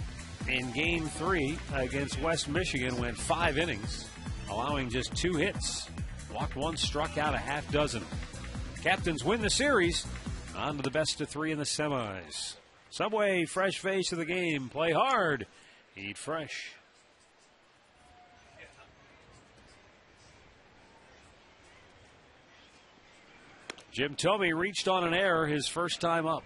in Game 3 against West Michigan went 5 innings, allowing just 2 hits. Walked 1, struck out a half dozen. Captains win the series. On to the best of 3 in the semis. Subway fresh face of the game. Play hard. Eat fresh. Jim Thome reached on an error his first time up.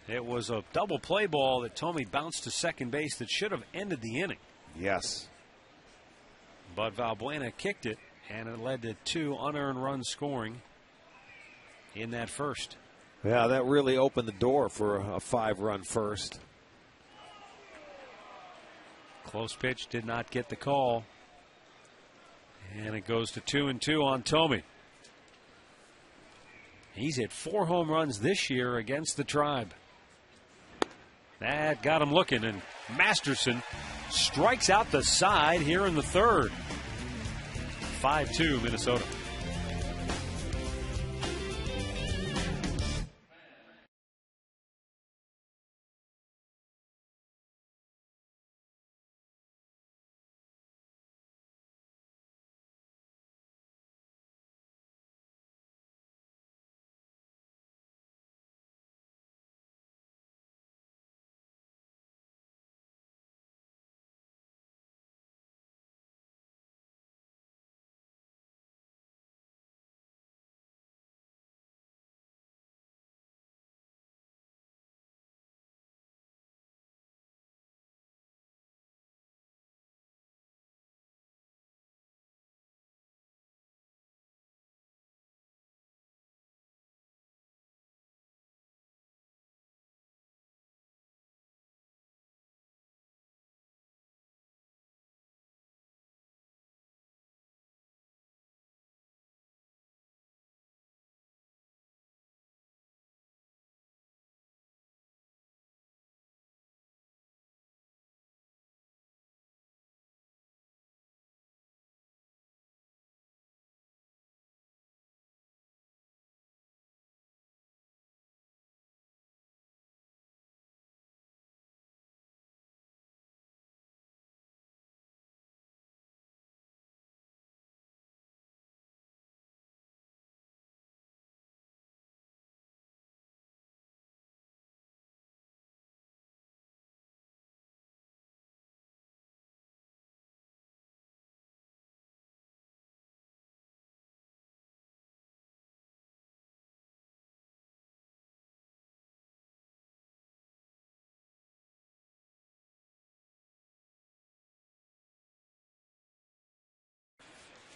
It was a double play ball that Thome bounced to second base that should have ended the inning. Yes. But Valbuena kicked it, and it led to 2 unearned runs scoring in that first. Yeah, that really opened the door for a 5-run first. Close pitch, did not get the call. And it goes to 2-2 on Thome. He's hit 4 home runs this year against the Tribe. That got him looking, and Masterson strikes out the side here in the third. 5-2 Minnesota.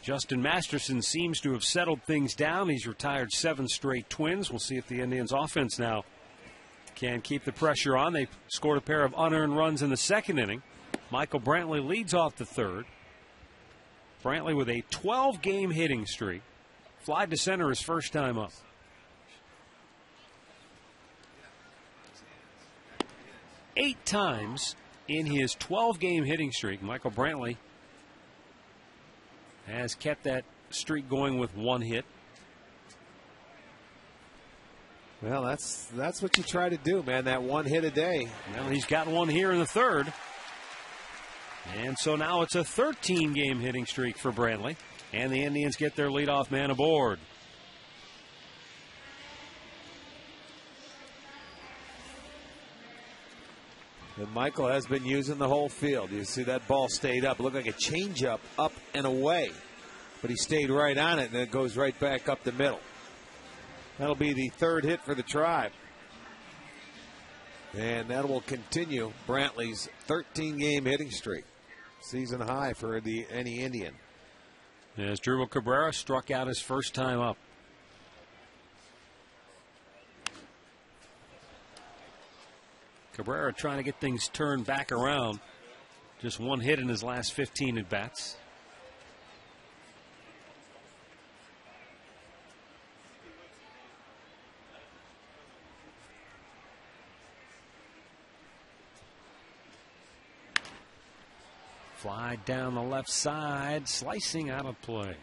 Justin Masterson seems to have settled things down. He's retired 7 straight Twins. We'll see if the Indians offense now can keep the pressure on. They scored a pair of unearned runs in the second inning. Michael Brantley leads off the third. Brantley with a 12-game hitting streak. Fly to center his first time up. Eight times in his 12-game hitting streak, Michael Brantley has kept that streak going with 1 hit. Well, that's what you try to do, man, that 1 hit a day. Well, he's got 1 here in the third. And so now it's a 13-game hitting streak for Brantley. And the Indians get their leadoff man aboard. And Michael has been using the whole field. You see that ball stayed up. It looked like a changeup up and away. But he stayed right on it, and it goes right back up the middle. That'll be the 3rd hit for the Tribe. And that will continue Brantley's 13-game hitting streak. Season high for any Indian. As Drupal Cabrera struck out his first time up. Cabrera trying to get things turned back around. Just 1 hit in his last 15 at-bats. Fly down the left side, slicing out of play.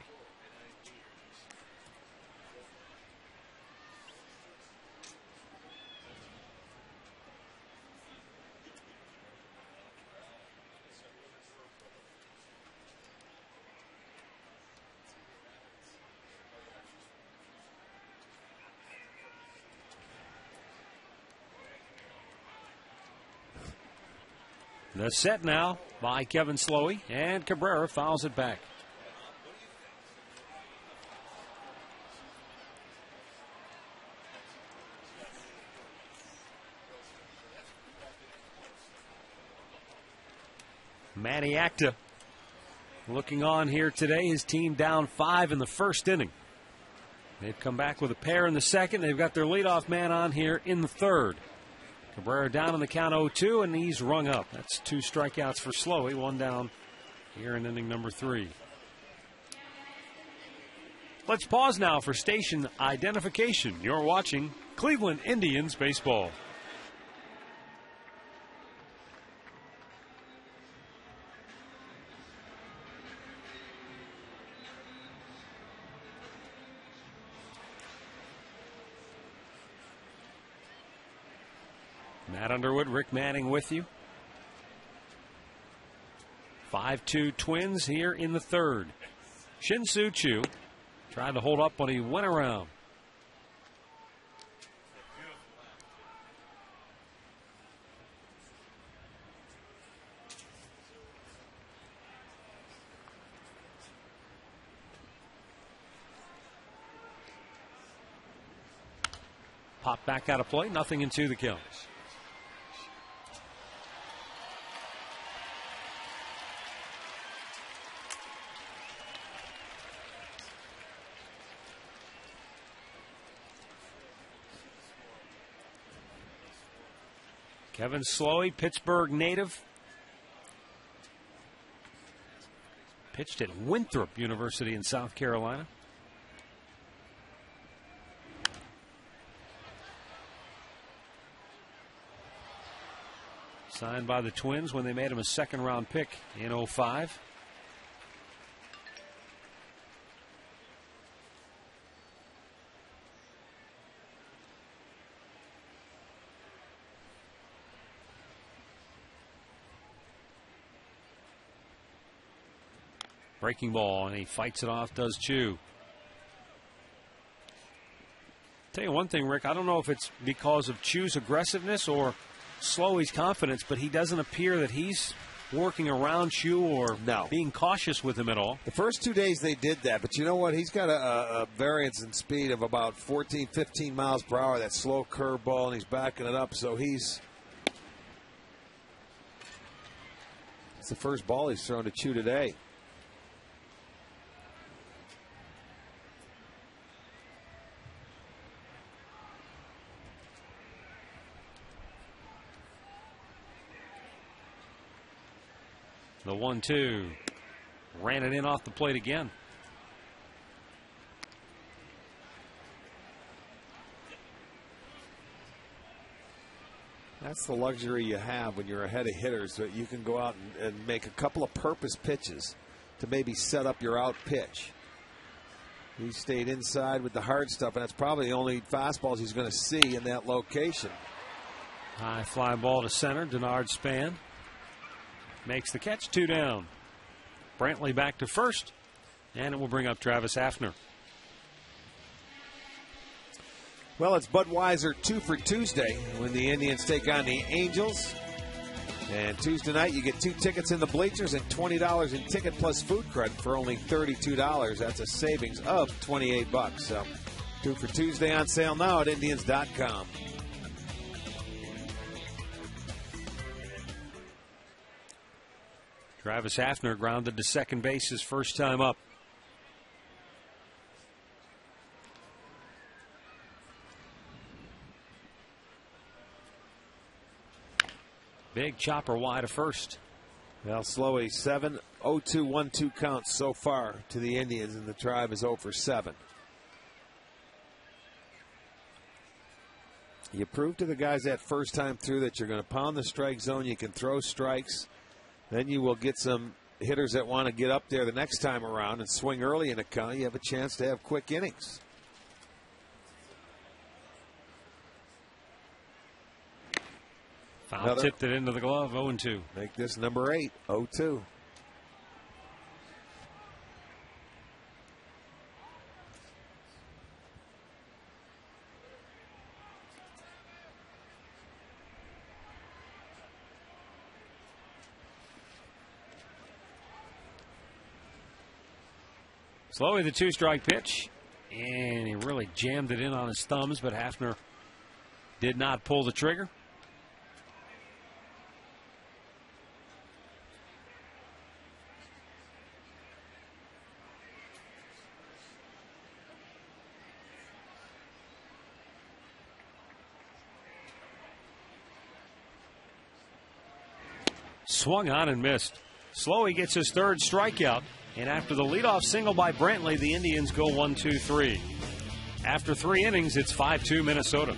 The set now by Kevin Slowey, and Cabrera fouls it back. Manny Acta looking on here today. His team down 5 in the first inning. They've come back with a pair in the second. They've got their leadoff man on here in the third. Cabrera down on the count 0-2, and he's rung up. That's 2 strikeouts for Slowey, 1 down here in inning number 3. Let's pause now for station identification. You're watching Cleveland Indians baseball. Matt Underwood, Rick Manning with you. 5-2 Twins here in the third. Shin-Soo Choo tried to hold up when he went around. Pop back out of play, nothing into the count. Kevin Slowey, Pittsburgh native. Pitched at Winthrop University in South Carolina. Signed by the Twins when they made him a second-round pick in 2005. Breaking ball, and he fights it off, does Choo. Tell you one thing, Rick, I don't know if it's because of Choo's aggressiveness or Slowey's confidence, but he doesn't appear that he's working around Choo or being cautious with him at all. The first 2 days they did that, but you know what? He's got a variance in speed of about 14, 15 miles per hour, that slow curveball, and he's backing it up, so it's the first ball he's thrown to Choo today. The 1-2. Ran it in off the plate again. That's the luxury you have when you're ahead of hitters, that you can go out and make a couple of purpose pitches to maybe set up your out pitch. He stayed inside with the hard stuff, and that's probably the only fastballs he's going to see in that location. High fly ball to center. Denard Span makes the catch. 2 down. Brantley back to first, and it will bring up Travis Hafner. Well, it's Budweiser 2 for Tuesday when the Indians take on the Angels. And Tuesday night, you get 2 tickets in the bleachers and $20 in ticket plus food credit for only $32. That's a savings of $28. So 2 for Tuesday on sale now at Indians.com. Travis Hafner grounded to second base his first time up. Big chopper wide of first. Well, Slowey, 7 0-2 1-2 counts so far to the Indians, and the Tribe is 0 for 7. You prove to the guys that first time through that you're going to pound the strike zone, you can throw strikes. Then you will get some hitters that want to get up there the next time around and swing early in a count. You have a chance to have quick innings. Foul tipped it into the glove. 0-2. Make this number 8. 0-2. Slowly the 2-strike pitch, and he really jammed it in on his thumbs, but Hafner did not pull the trigger. Swung on and missed. Slowey gets his 3rd strikeout. And after the leadoff single by Brantley, the Indians go 1-2-3. After 3 innings, it's 5-2 Minnesota.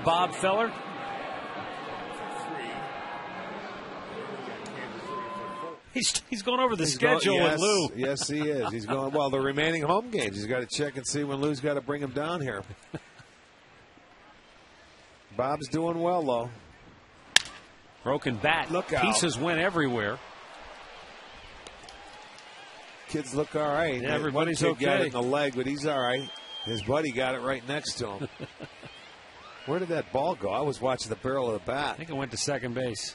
Bob Feller. He's going over the schedule with Lou. Yes, he is. He's going, well, the remaining home games. He's got to check and see when Lou's got to bring him down here. Bob's doing well, though. Broken bat. Look out. Pieces went everywhere. Kids look all right. Yeah, everybody's One kid got okay. it in the leg, but he's all right. His buddy got it right next to him. Where did that ball go? I was watching the barrel of the bat. I think it went to second base.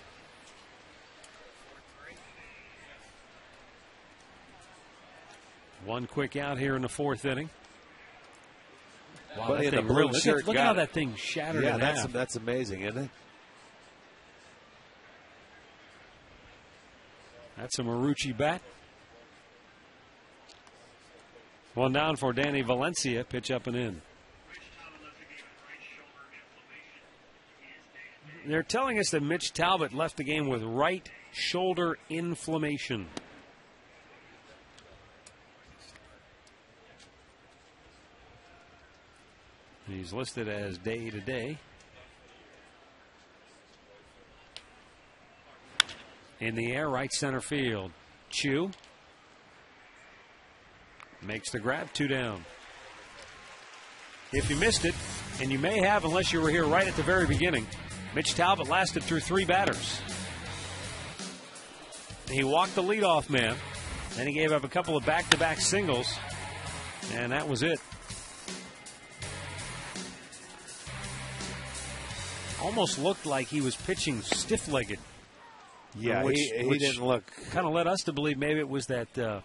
One quick out here in the fourth inning. Wow, Buddy that in thing the blue really, shirt look at got how it. that thing shattered Yeah, in half. that's amazing, isn't it? That's a Marucci bat. One down for Danny Valencia. Pitch up and in. They're telling us that Mitch Talbot left the game with right shoulder inflammation. He's listed as day-to-day. In the air, right center field. Chu makes the grab, 2 down. If you missed it, and you may have unless you were here right at the very beginning, Mitch Talbot lasted through 3 batters. He walked the leadoff man. Then he gave up a couple of back-to-back singles, and that was it. Almost looked like he was pitching stiff-legged. Yeah, he didn't look. Kind of led us to believe maybe it was that the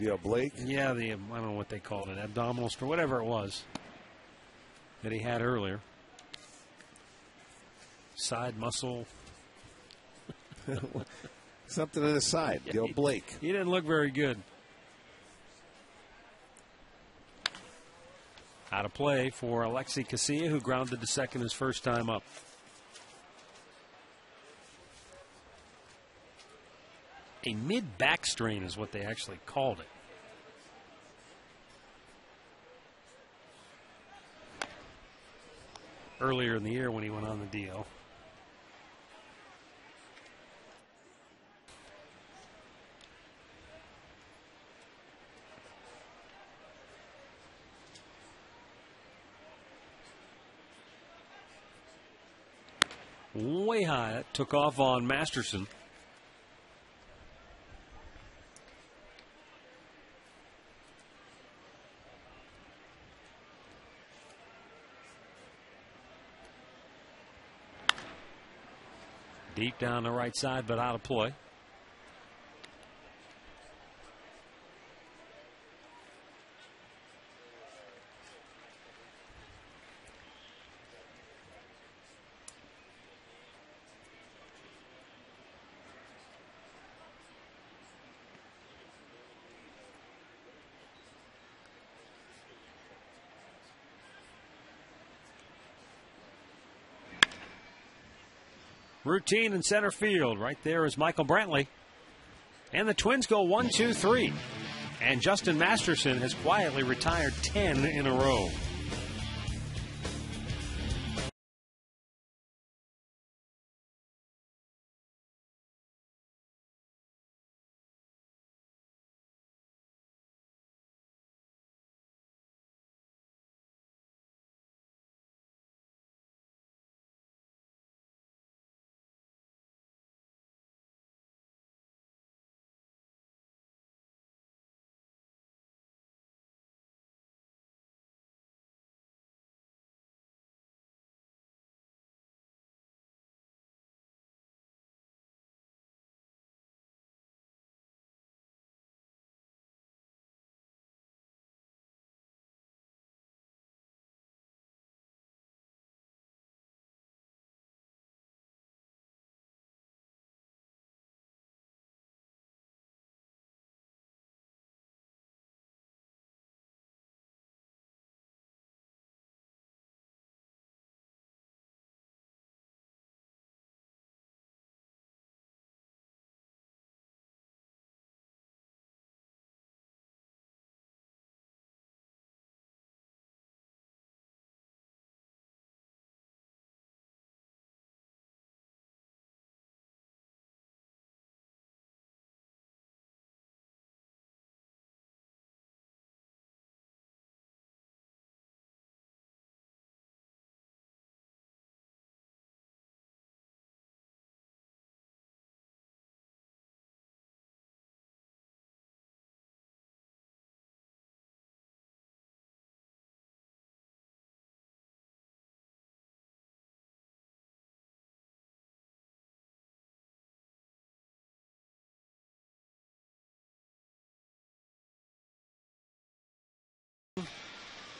oblique. Yeah, I don't know what they called it, abdominal or whatever it was that he had earlier. Side muscle. Something in the side, the oblique. He didn't look very good. Out of play for Alexi Casilla, who grounded to second his first time up. A mid-back strain is what they actually called it. Earlier in the year when he went on the DL. Way high. That took off on Masterson. Deep down the right side, but out of play. Routine in center field. Right there is Michael Brantley. And the Twins go 1-2-3. And Justin Masterson has quietly retired 10 in a row.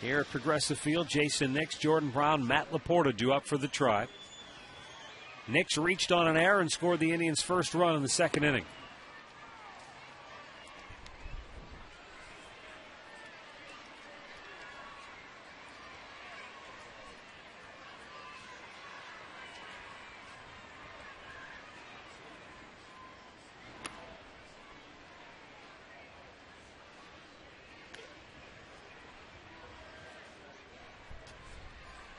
here at Progressive Field. Jason Nix, Jordan Brown, Matt Laporta due up for the Tribe. Nix reached on an error and scored the Indians' first run in the second inning.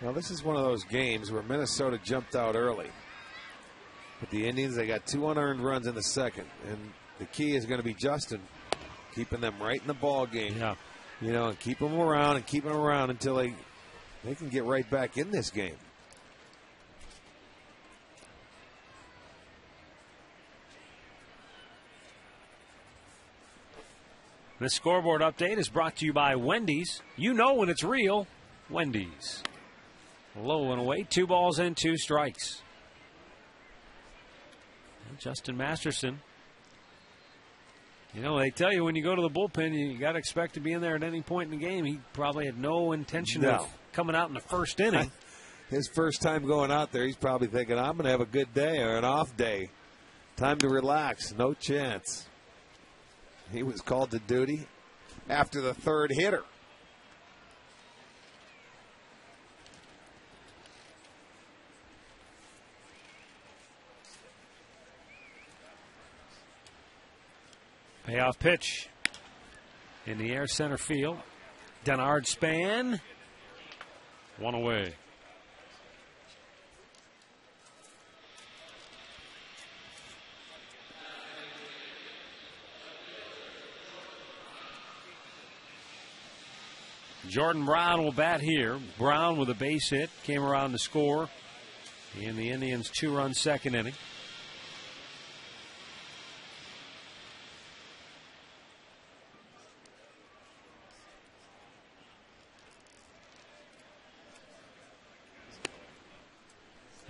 Now, this is one of those games where Minnesota jumped out early. But the Indians, they got 2 unearned runs in the second. And the key is going to be Justin keeping them right in the ball game. Yeah. You know, and keep them around until they can get right back in this game. This scoreboard update is brought to you by Wendy's. You know when it's real. Wendy's. Low and away, 2 balls and 2 strikes. And Justin Masterson. You know, they tell you when you go to the bullpen, you got to expect to be in there at any point in the game. He probably had no intention of coming out in the first inning. His first time going out there, he's probably thinking, I'm going to have a good day or an off day. Time to relax. No chance. He was called to duty after the third hitter. Payoff pitch in the air center field. Denard Span. 1 away. Jordan Brown will bat here. Brown with a base hit came around to score in the Indians' 2-run second inning.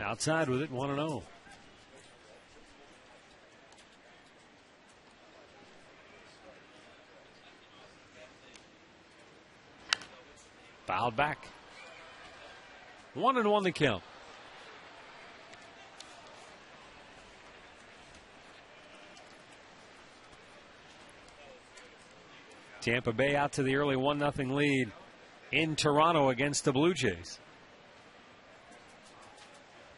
Outside with it, 1-0. Fouled back. 1-1 to count. Tampa Bay out to the early 1-0 lead in Toronto against the Blue Jays.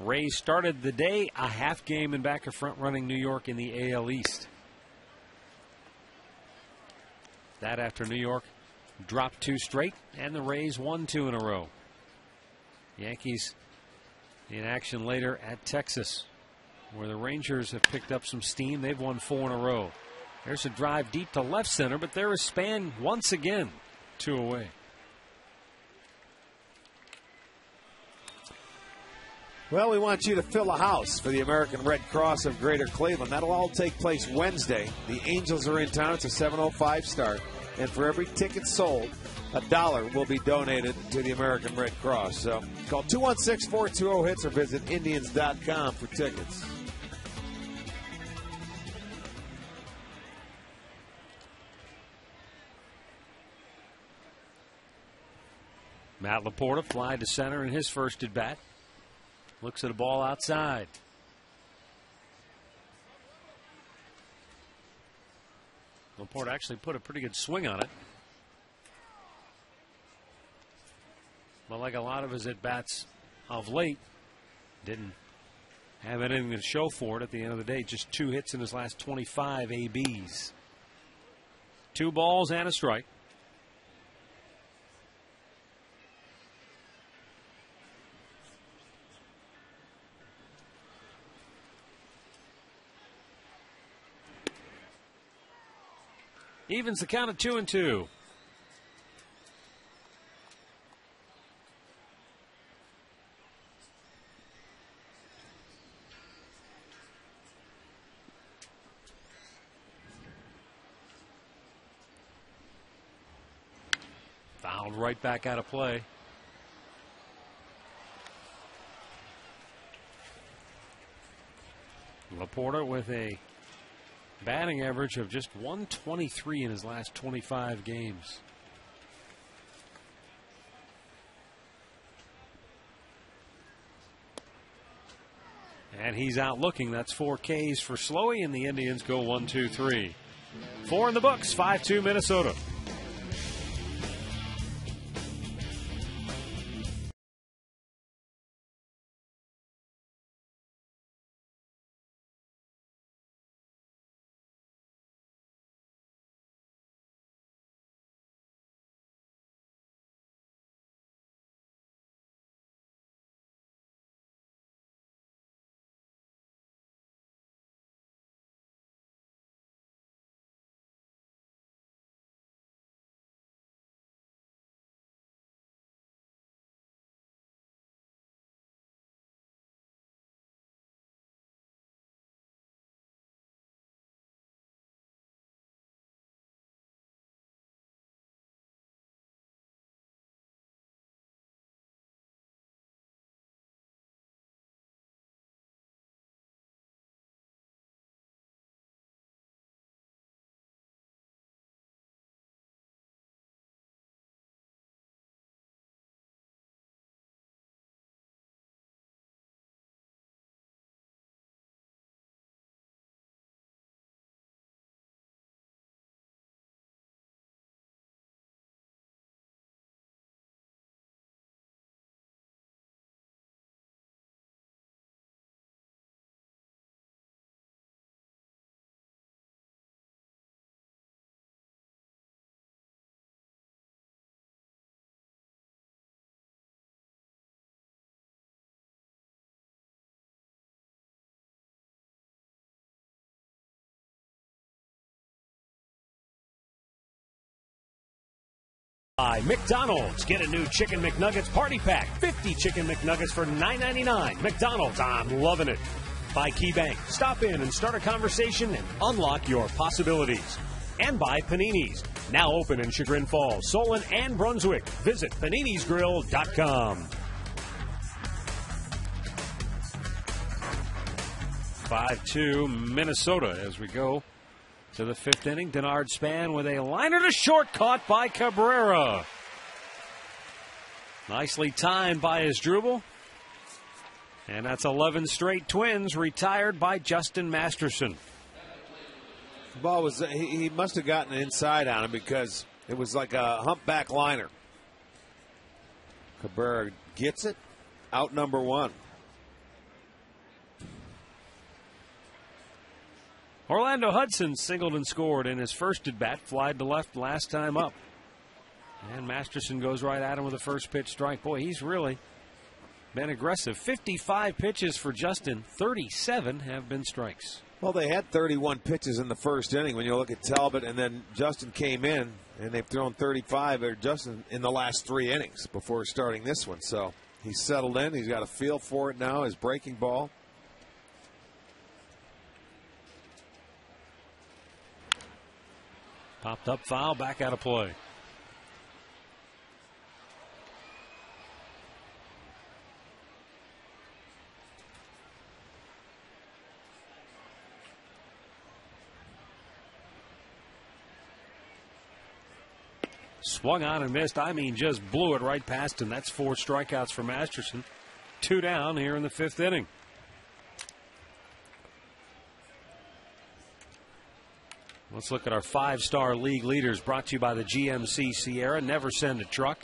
Rays started the day a half game in back of front-running New York in the AL East. That after New York dropped 2 straight, and the Rays won 2 in a row. Yankees in action later at Texas, where the Rangers have picked up some steam. They've won 4 in a row. There's a drive deep to left center, but there is Span once again, 2 away. Well, we want you to fill a house for the American Red Cross of Greater Cleveland. That'll all take place Wednesday. The Angels are in town. It's a 7:05 start. And for every ticket sold, $1 will be donated to the American Red Cross. So call 216-420-HITS or visit Indians.com for tickets. Matt Laporta fly to center in his first at bat. Looks at a ball outside. Laporta actually put a pretty good swing on it. But like a lot of his at-bats of late, didn't have anything to show for it at the end of the day. Just 2 hits in his last 25 ABs. 2 balls and a strike. Evens the count at 2-2. Fouled right back out of play. Laporta with a batting average of just 123 in his last 25 games. And he's out looking. That's 4 Ks for Slowey, and the Indians go 1, 2, 3. 4 in the books, 5-2 Minnesota. By McDonald's. Get a new Chicken McNuggets party pack. 50 Chicken McNuggets for $9.99. McDonald's, I'm loving it. By KeyBank. Stop in and start a conversation and unlock your possibilities. And by Panini's. Now open in Chagrin Falls, Solon, and Brunswick. Visit paninisgrill.com. 5-2 Minnesota as we go to the 5th inning. Denard Span with a liner to short, caught by Cabrera. Nicely timed by Asdrubal. And that's 11 straight Twins retired by Justin Masterson. The ball was, he must have gotten inside on him because it was like a humpback liner. Cabrera gets it, out number 1. Orlando Hudson singled and scored in his first at bat, flied to left last time up. And Masterson goes right at him with a first pitch strike. Boy, he's really been aggressive. 55 pitches for Justin, 37 have been strikes. Well, they had 31 pitches in the first inning when you look at Talbot, and then Justin came in, and they've thrown 35 or Justin in the last 3 innings before starting this one. So he's settled in. He's got a feel for it now, his breaking ball. Popped up foul, back out of play. Swung on and missed. I mean, just blew it right past him. That's 4 strikeouts for Masterson. 2 down here in the 5th inning. Let's look at our 5-star league leaders, brought to you by the GMC Sierra. Never send a truck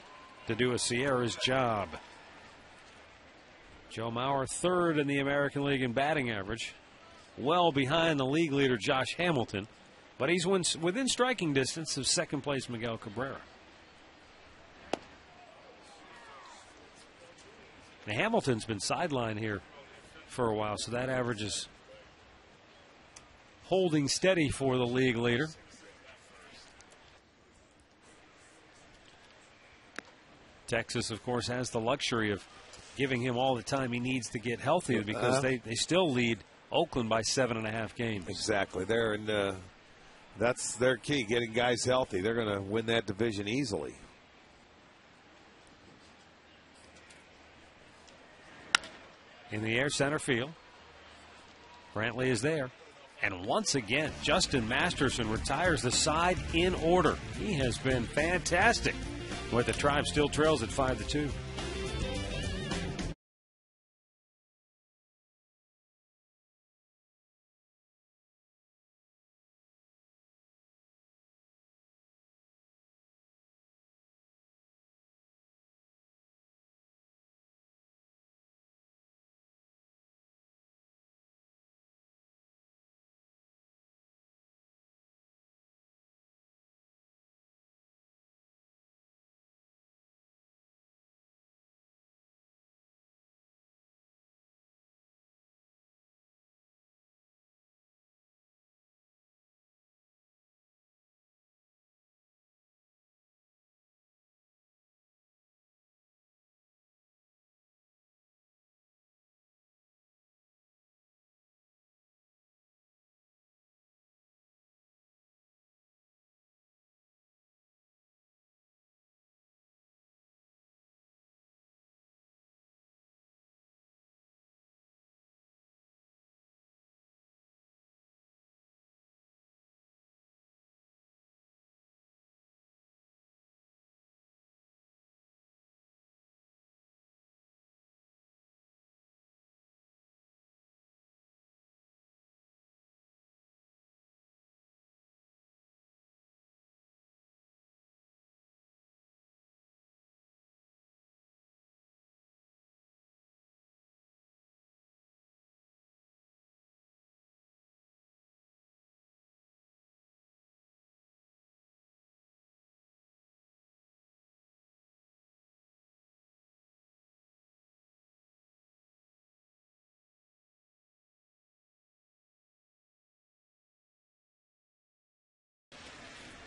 to do a Sierra's job. Joe Mauer, 3rd in the American League in batting average. Well behind the league leader, Josh Hamilton. But he's within striking distance of 2nd place Miguel Cabrera. Now, Hamilton's been sidelined here for a while, so that average is holding steady for the league leader. Texas, of course, has the luxury of giving him all the time he needs to get healthy because they still lead Oakland by 7.5 games. Exactly. They're in, that's their key, getting guys healthy. They're going to win that division easily. In the air, center field. Brantley is there. And once again, Justin Masterson retires the side in order. He has been fantastic. But the Tribe still trails at 5-2.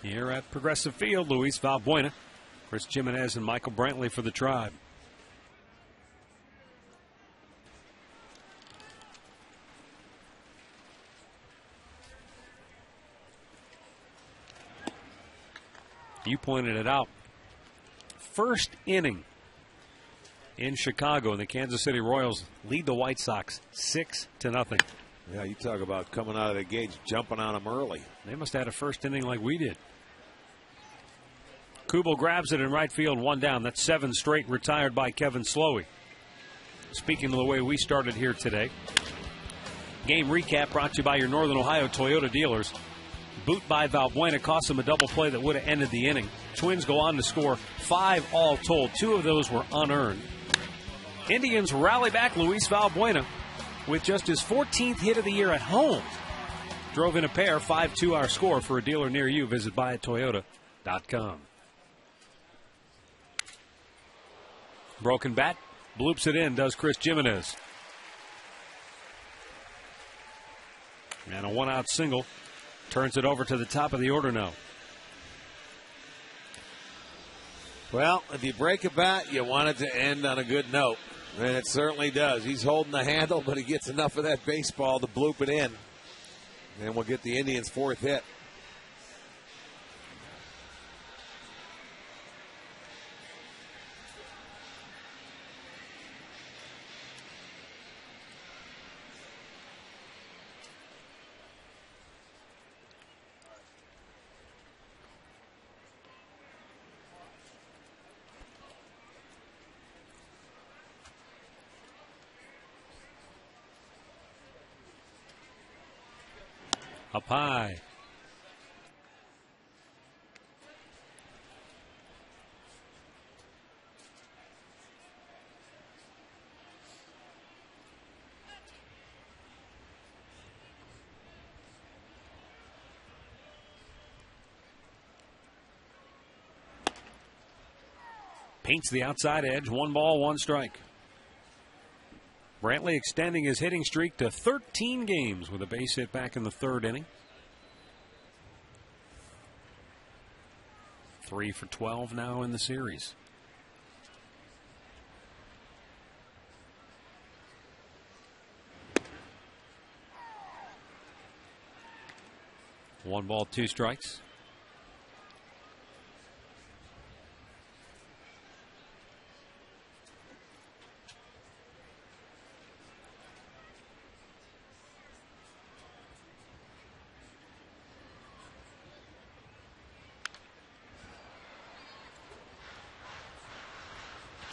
here at Progressive Field. Luis Valbuena, Chris Jimenez, and Michael Brantley for the Tribe. You pointed it out. First inning in Chicago, and the Kansas City Royals lead the White Sox 6-0. Yeah, you talk about coming out of the gates, jumping on them early. They must have had a first inning like we did. Kubel grabs it in right field, one down. That's 7 straight retired by Kevin Slowey. Speaking of the way we started here today, game recap brought to you by your Northern Ohio Toyota dealers. Boot by Valbuena cost them a double play that would have ended the inning. Twins go on to score 5 all told. 2 of those were unearned. Indians rally back. Luis Valbuena, with just his 14th hit of the year at home, drove in a pair. 5-2 our score. For a dealer near you, visit buyatoyota.com. Broken bat, bloops it in, does Chris Jimenez. And a 1-out single turns it over to the top of the order now. Well, if you break a bat, you want it to end on a good note. And it certainly does. He's holding the handle, but he gets enough of that baseball to bloop it in. And we'll get the Indians' 4th hit. Up high. Paints the outside edge. 1 ball, 1 strike. Brantley extending his hitting streak to 13 games with a base hit back in the 3rd inning. 3 for 12 now in the series. One ball, 2 strikes.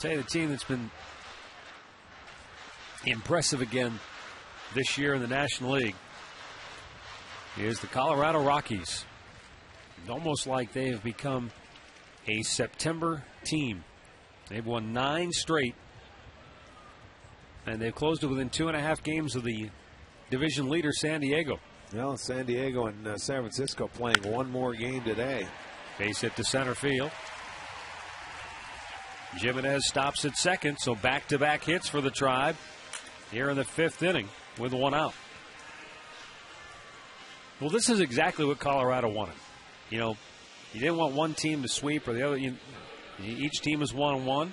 Say the team that's been impressive again this year in the National League is the Colorado Rockies. It's almost like they have become a September team. They've won 9 straight, and they've closed it within 2.5 games of the division leader, San Diego. Well, San Diego and San Francisco playing one more game today. Base hit to center field. Jimenez stops at second, so back-to-back hits for the Tribe here in the 5th inning with 1 out. Well, this is exactly what Colorado wanted. You know, you didn't want one team to sweep or the other. Each team is 1-1.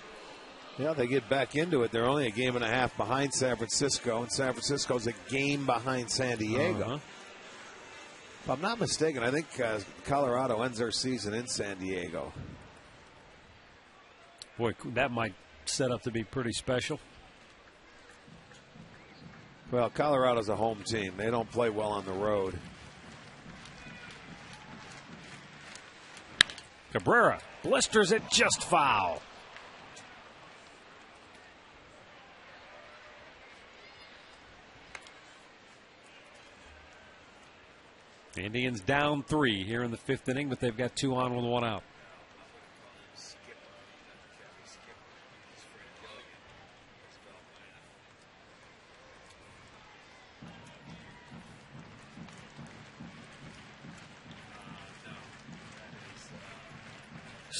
Yeah, they get back into it. They're only a game and a half behind San Francisco, and San Francisco's a game behind San Diego. If I'm not mistaken, I think Colorado ends their season in San Diego. Boy, that might set up to be pretty special. Well, Colorado's a home team. They don't play well on the road. Cabrera blisters it just foul. The Indians down 3 here in the 5th inning, but they've got 2 on with 1 out.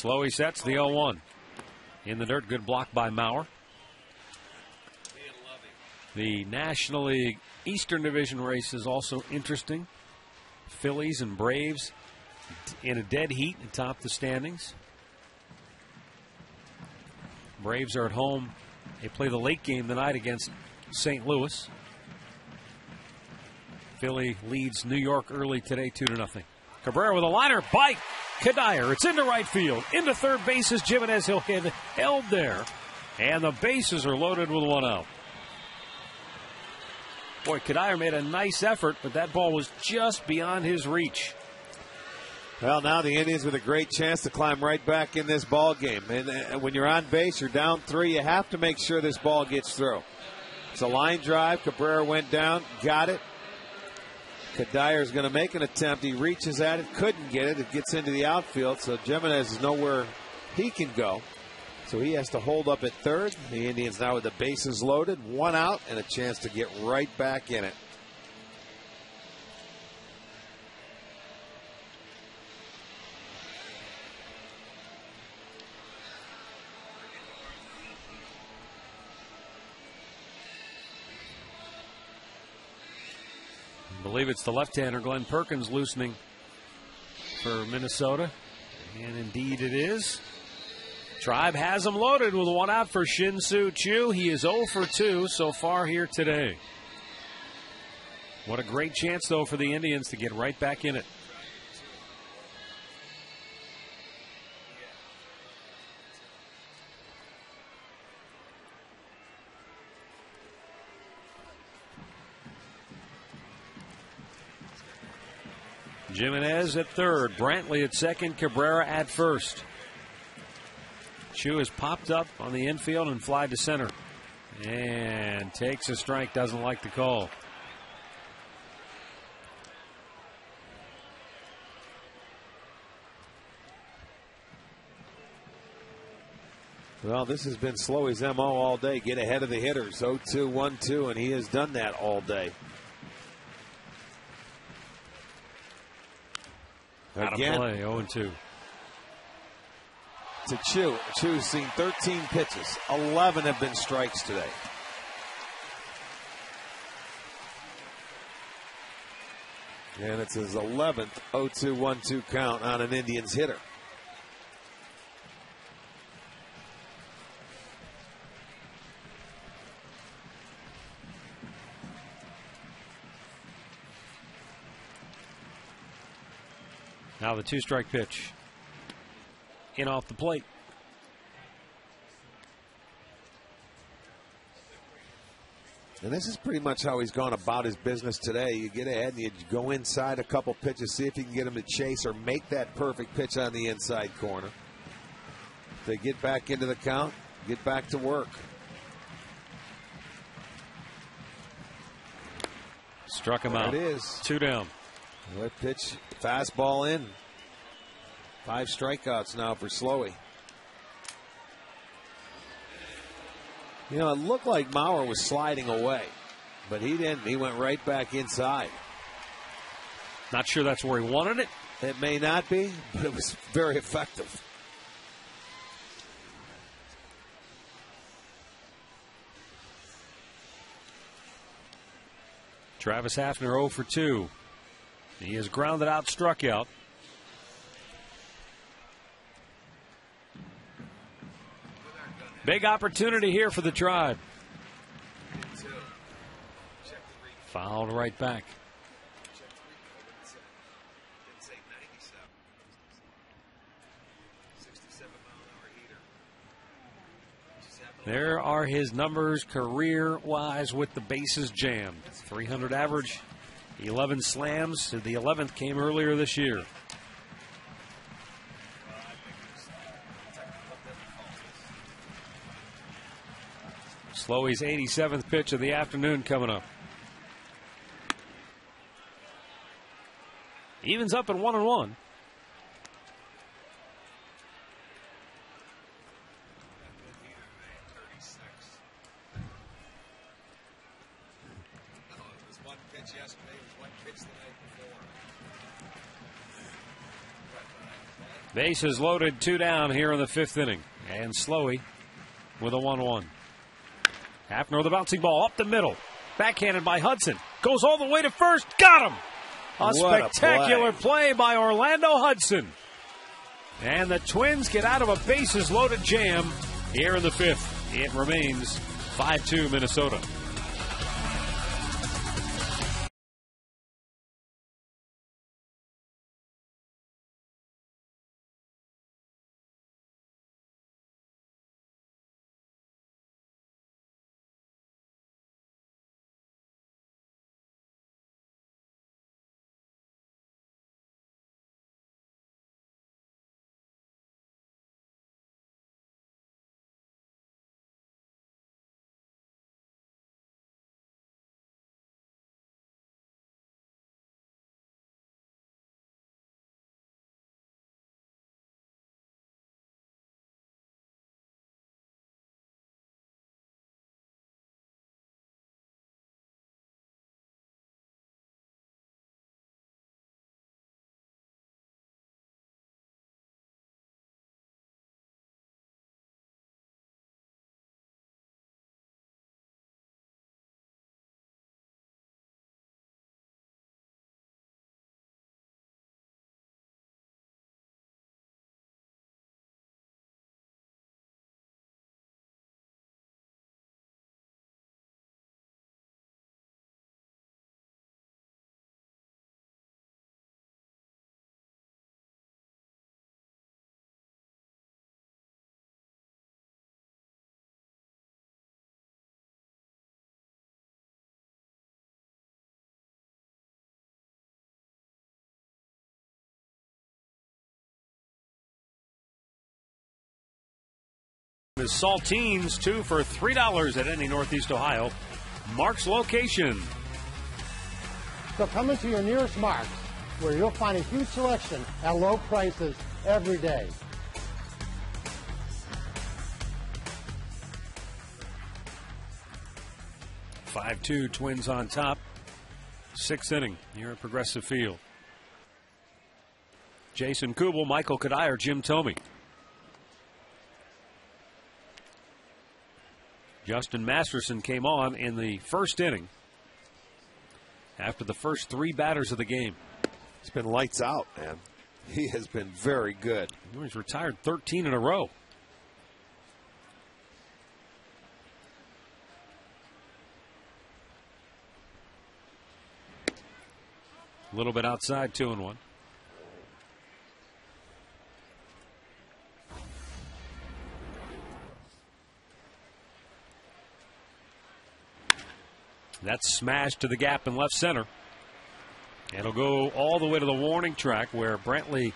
Slowey sets the 0-1. In the dirt, good block by Maurer. The National League Eastern Division race is also interesting. Phillies and Braves in a dead heat atop the standings. Braves are at home. They play the late game tonight against St. Louis. Philly leads New York early today 2-0. Cabrera with a liner by Kadire. It's into right field. Into third base is Jimenez. He'll get held there. And the bases are loaded with one out. Boy, Kadire made a nice effort, but that ball was just beyond his reach. Well, now the Indians with a great chance to climb right back in this ball game. And when you're on base, you're down 3. You have to make sure this ball gets through. It's a line drive. Cabrera went down, got it. Kadire's going to make an attempt. He reaches at it, couldn't get it. It gets into the outfield, so Jimenez is nowhere he can go. So he has to hold up at third. The Indians now with the bases loaded, 1 out, and a chance to get right back in it. I believe it's the left-hander, Glenn Perkins, loosening for Minnesota. And indeed it is. Tribe has him loaded with 1 out for Shin-Soo Choo. He is 0 for 2 so far here today. What a great chance, though, for the Indians to get right back in it. Jimenez at third, Brantley at second, Cabrera at first. Chu has popped up on the infield and fly to center. And takes a strike, doesn't like the call. Well, this has been Slowey's MO all day. Get ahead of the hitters. 0-2, 1-2, and he has done that all day. Again, out of play, 0-2. To Chu. Chu's seen 13 pitches. 11 have been strikes today. And it's his 11th 0-2, 1-2 count on an Indians hitter. Now the 2-strike pitch. In off the plate. And this is pretty much how he's gone about his business today. You get ahead and you go inside a couple pitches, see if you can get him to chase or make that perfect pitch on the inside corner. If they get back into the count, get back to work. Struck him out. It is 2 down. What pitch? Fastball in. 5 strikeouts now for Slowey. You know, it looked like Maurer was sliding away, but he didn't. He went right back inside. Not sure that's where he wanted it. It may not be, but it was very effective. Travis Hafner 0 for 2. He has grounded out, struck out. Big opportunity here for the Tribe. Fouled right back. There are his numbers career-wise with the bases jammed. 300 average, 11 slams. The 11th came earlier this year. Slowey's 87th pitch of the afternoon coming up. Evens up at 1-1. Bases loaded, 2 down here in the 5th inning. And Slowey with a 1-1. Hafner with a bouncing ball up the middle. Backhanded by Hudson. Goes all the way to first. Got him! A spectacular play by Orlando Hudson. And the Twins get out of a bases-loaded jam here in the fifth. It remains 5-2 Minnesota. Is Saltines, 2 for $3 at any Northeast Ohio. Mark's location. So come into your nearest Mark's, where you'll find a huge selection at low prices every day. Five-2 Twins on top. Sixth inning here at Progressive Field. Jason Kubel, Michael Kadire, Jim Thome. Justin Masterson came on in the first inning after the first three batters of the game. It's been lights out, man. He has been very good. He's retired 13 in a row. A little bit outside, 2-1. That's smashed to the gap in left center. It'll go all the way to the warning track where Brantley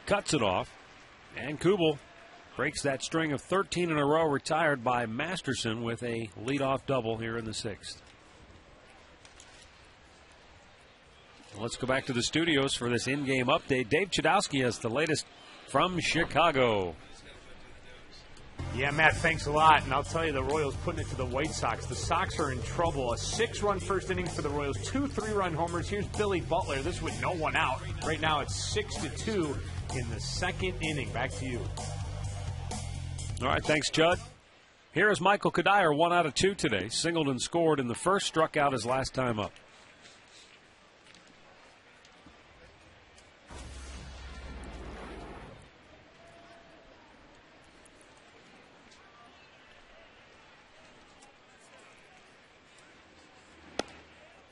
cuts it off. And Kubel breaks that string of 13 in a row retired by Masterson with a leadoff double here in the sixth. Let's go back to the studios for this in-game update. Dave Chudowski has the latest from Chicago. Yeah, Matt, thanks a lot. And I'll tell you, the Royals putting it to the White Sox. The Sox are in trouble. A 6-run first inning for the Royals, 2 3-run homers. Here's Billy Butler. This with no one out. Right now it's 6-2 in the second inning. Back to you. All right, thanks, Chud. Here is Michael Kadire, 1 out of 2 today. Singled and scored in the first, struck out his last time up.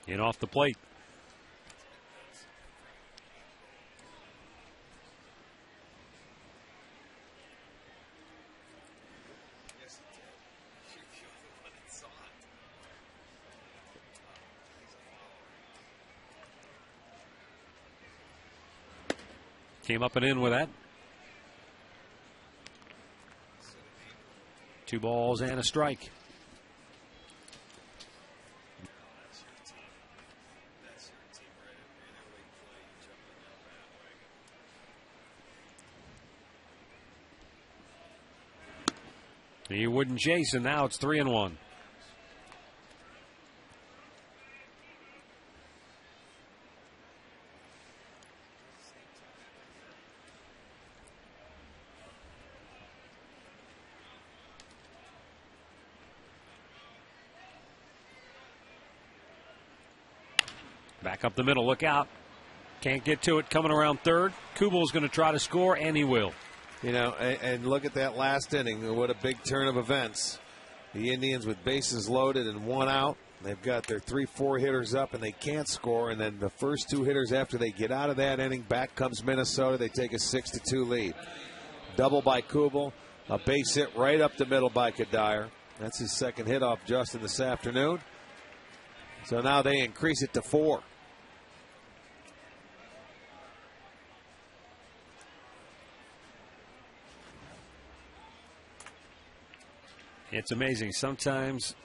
In off the plate. Came up and in with that. 2 balls and a strike. He wouldn't chase, and now it's 3-1. Back up the middle, look out. Can't get to it coming around third. Kubal's going to try to score, and he will. You know, and look at that last inning. What a big turn of events. The Indians with bases loaded and one out. They've got their 3-4 hitters up, and they can't score. And then the first two hitters after they get out of that inning, back comes Minnesota. They take a 6-2 lead. Double by Kubel. A base hit right up the middle by Kadire. That's his second hit off Justin this afternoon. So now they increase it to 4. It's amazing. Sometimes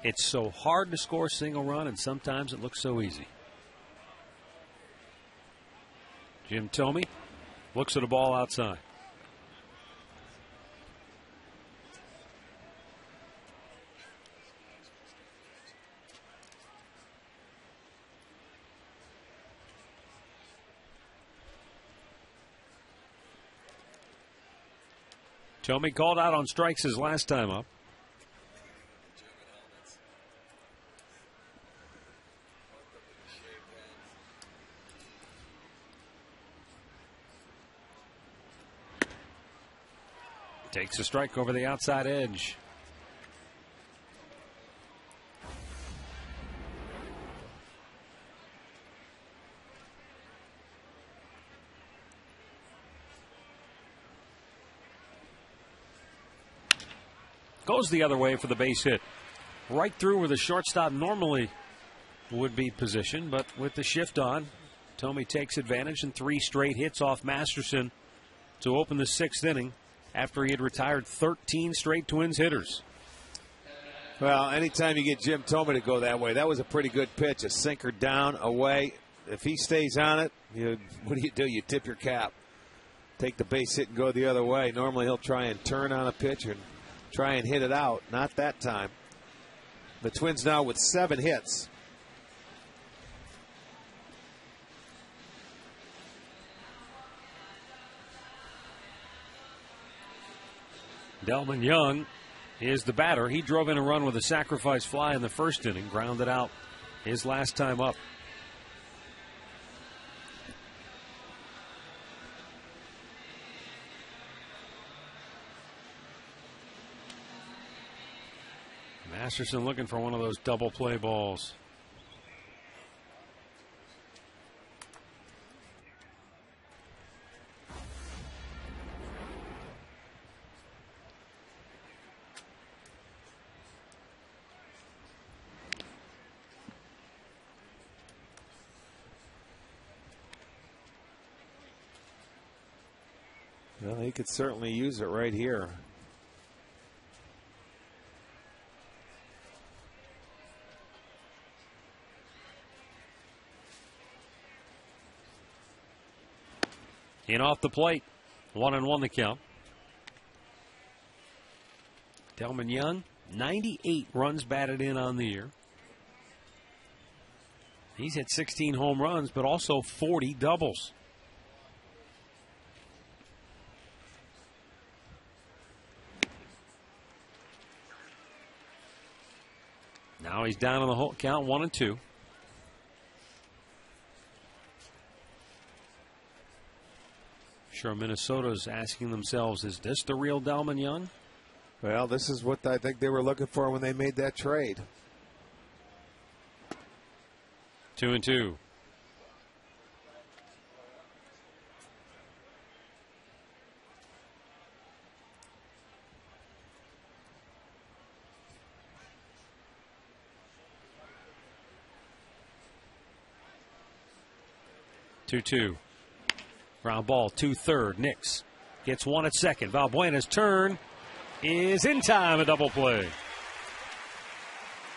it's so hard to score a single run, and sometimes it looks so easy. Jim Thome looks at a ball outside. Thome called out on strikes his last time up. Takes a strike over the outside edge. Goes the other way for the base hit. Right through where the shortstop normally would be positioned, but with the shift on, Thome takes advantage, and 3 straight hits off Masterson to open the 6th inning after he had retired 13 straight Twins hitters. Well, anytime you get Jim Thome to go that way, that was a pretty good pitch. A sinker down, away. If he stays on it, what do? You tip your cap. Take the base hit and go the other way. Normally he'll try and turn on a pitch and try and hit it out. Not that time. The Twins now with 7 hits. Delman Young is the batter. He drove in a run with a sacrifice fly in the first inning, grounded out his last time up. Masterson looking for one of those double play balls. Well, he could certainly use it right here. In off the plate. 1-1 the count. Delman Young, 98 runs batted in on the year. He's hit 16 home runs, but also 40 doubles. Now he's down on the whole count, 1-2. Sure, Minnesota's asking themselves, is this the real Delman Young? Well, this is what I think they were looking for when they made that trade. 2-2. Two. Ground ball, 2-3. Nix gets one at second. Valbuena's turn is in time, a double play.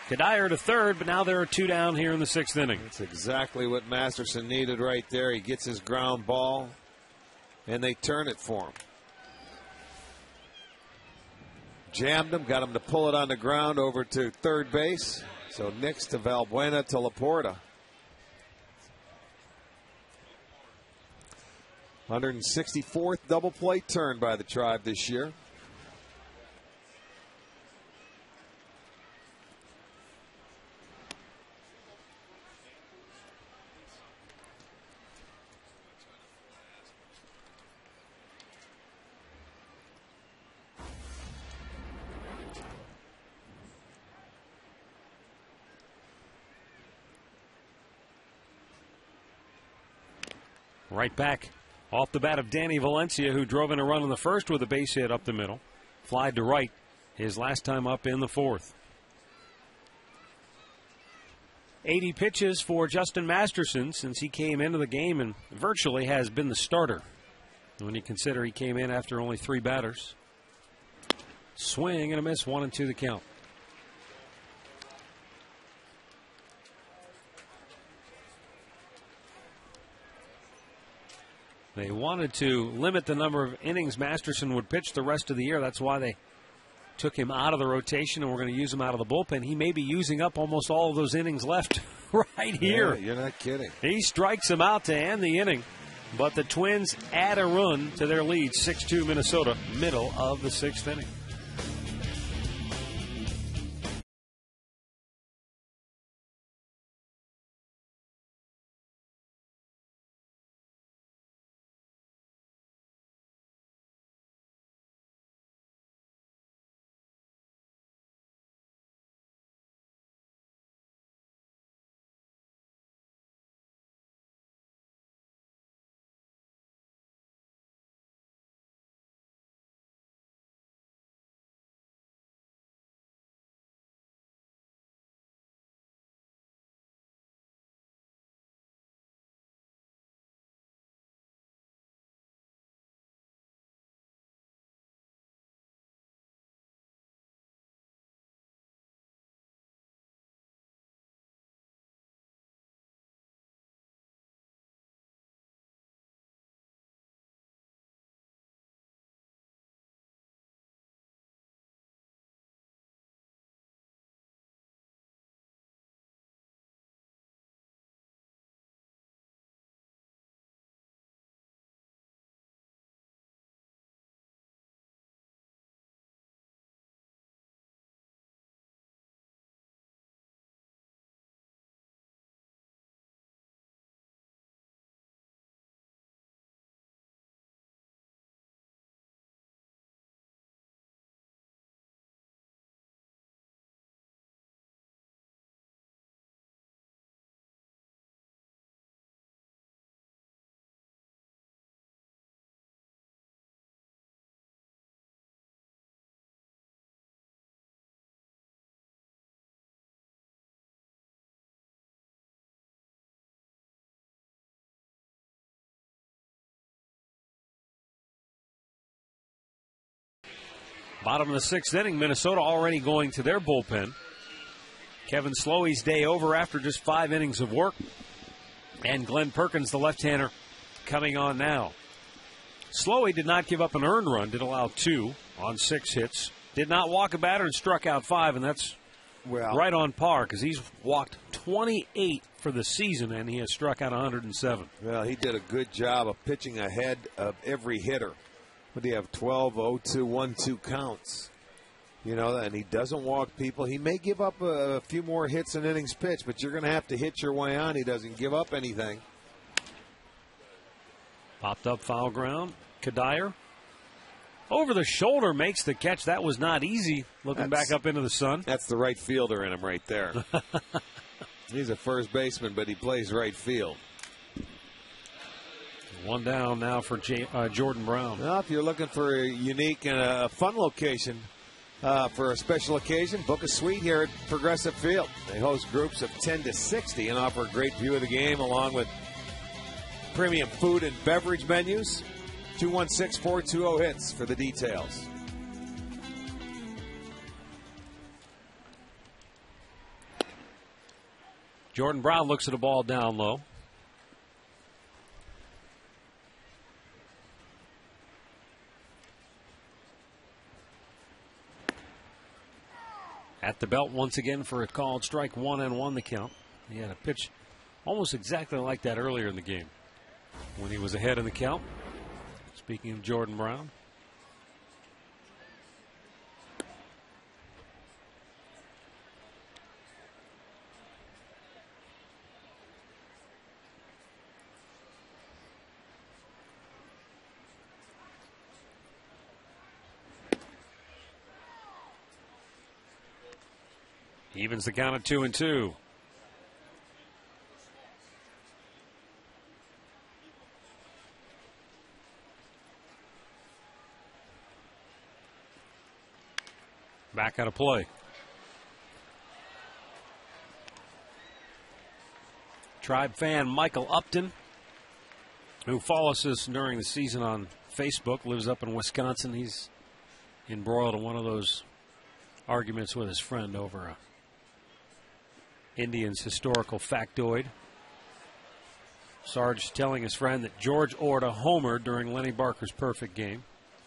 Kadire to third, but now there are 2 down here in the 6th inning. That's exactly what Masterson needed right there. He gets his ground ball, and they turn it for him. Jammed him, got him to pull it on the ground over to third base. So Nix to Valbuena to Laporta. 164th double play turn by the Tribe this year. Right back off the bat of Danny Valencia, who drove in a run in the first with a base hit up the middle. Flied to right his last time up in the fourth. 80 pitches for Justin Masterson since he came into the game and virtually has been the starter. When you consider he came in after only 3 batters. Swing and a miss, 1-2 the count. They wanted to limit the number of innings Masterson would pitch the rest of the year. That's why they took him out of the rotation, and we're going to use him out of the bullpen. He may be using up almost all of those innings left right here. Yeah, you're not kidding. He strikes him out to end the inning, but the Twins add a run to their lead, 6-2 Minnesota, middle of the 6th inning. Bottom of the 6th inning, Minnesota already going to their bullpen. Kevin Slowey's day over after just 5 innings of work. And Glenn Perkins, the left-hander, coming on now. Slowey did not give up an earned run, did allow 2 on 6 hits. Did not walk a batter and struck out 5, and that's right on par because he's walked 28 for the season and he has struck out 107. Well, he did a good job of pitching ahead of every hitter. What do you have, 12, 0-2, 1-2 counts? You know, and he doesn't walk people. He may give up a few more hits and innings pitched, but you're going to have to hit your way on. He doesn't give up anything. Popped up foul ground. Kadire over the shoulder makes the catch. That was not easy looking back up into the sun. That's the right fielder in him right there. He's a first baseman, but he plays right field. One down now for Jordan Brown. Well, if you're looking for a unique and a fun location for a special occasion, book a suite here at Progressive Field. They host groups of 10 to 60 and offer a great view of the game along with premium food and beverage menus. 216-420-HITS for the details. Jordan Brown looks at a ball down low. At the belt once again for a called strike, 1-1 the count. He had a pitch almost exactly like that earlier in the game when he was ahead in the count. Speaking of Jordan Brown. Evens the count at 2-2. Back out of play. Tribe fan Michael Upton, who follows us during the season on Facebook, lives up in Wisconsin. He's embroiled in one of those arguments with his friend over a Indians historical factoid. Sarge telling his friend that George Orta homered during Lenny Barker's perfect game.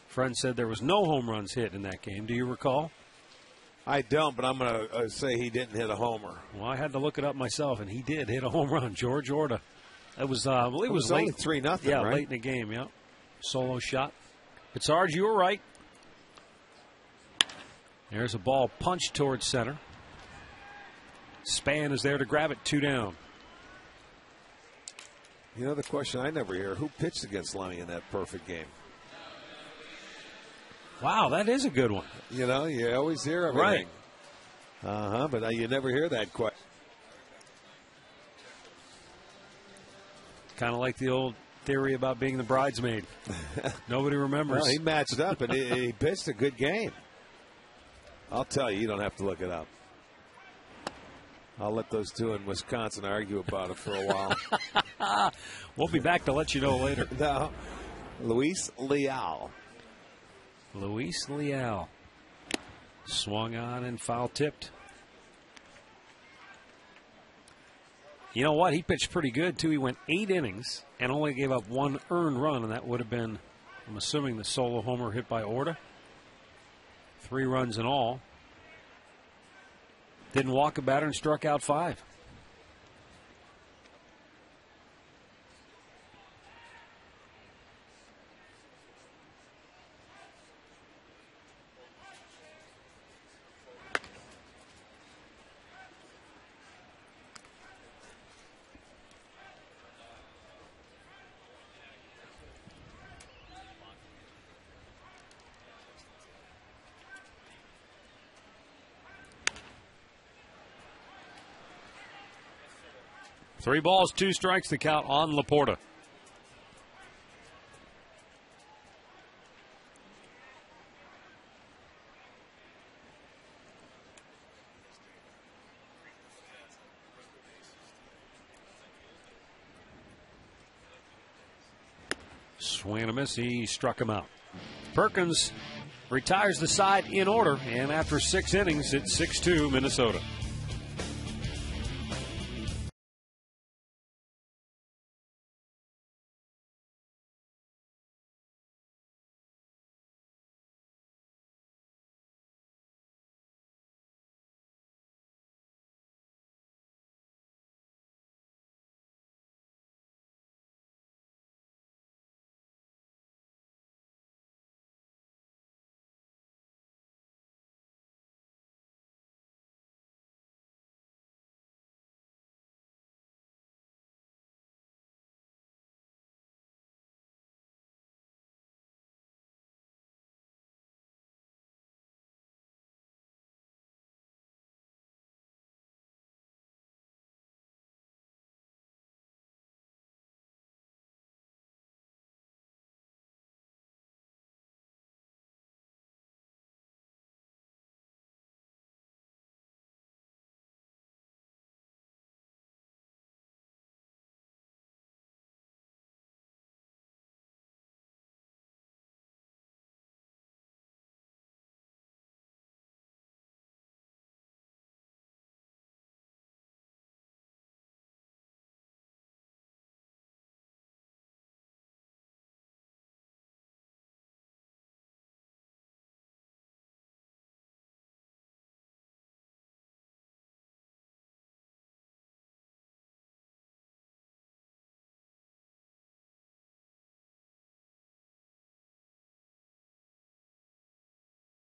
Friend said there was no home runs hit in that game. Do you recall? I don't, but I'm going to say he didn't hit a homer. Well, I had to look it up myself, and he did hit a home run. George Orta. It was, I believe it was late. Only 3-0, yeah, right? Late in the game, yeah. Solo shot. But Sarge, you were right. There's a ball punched towards center. Span is there to grab it, 2 down. You know the question I never hear, who pitched against Lenny in that perfect game? Wow, that is a good one. You know, you always hear everything. Right. But you never hear that question. Kind of like the old theory about being the bridesmaid. Nobody remembers. Well, he matched up, and he pitched a good game. I'll tell you, you don't have to look it up. I'll let those two in Wisconsin argue about it for a while. We'll be back to let you know later. No. Luis Leal. Luis Leal. Swung on and foul tipped. You know what? He pitched pretty good, too. He went 8 innings and only gave up 1 earned run, and that would have been, I'm assuming, the solo homer hit by Orta. 3 runs in all. Didn't walk a batter and struck out 5. Three balls, 2 strikes, the count on Laporta. Swing and a miss. He struck him out. Perkins retires the side in order, and after 6 innings, it's 6-2 Minnesota.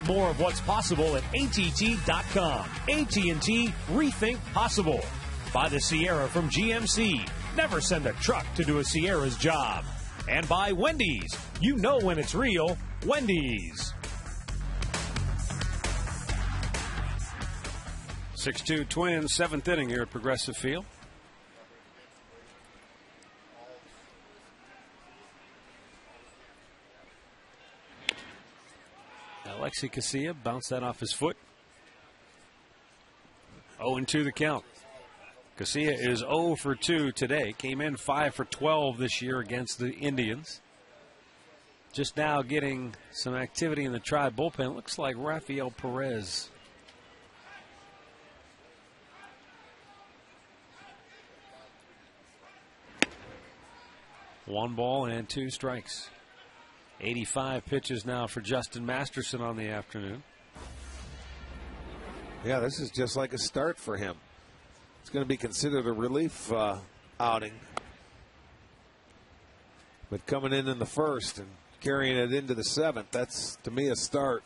More of what's possible at ATT.com. AT&T Rethink Possible. Buy the Sierra from GMC. Never send a truck to do a Sierra's job. And by Wendy's. You know when it's real. Wendy's. 6-2 Twins, 7th inning here at Progressive Field. Alexi Casilla bounced that off his foot. 0-2 the count. Garcia is 0 for 2 today. Came in 5 for 12 this year against the Indians. Just now getting some activity in the Tribe bullpen. Looks like Rafael Perez. One ball and 2 strikes. 85 pitches now for Justin Masterson on the afternoon. Yeah, this is just like a start for him. It's going to be considered a relief outing. But coming in the first and carrying it into the 7th, that's, to me, a start.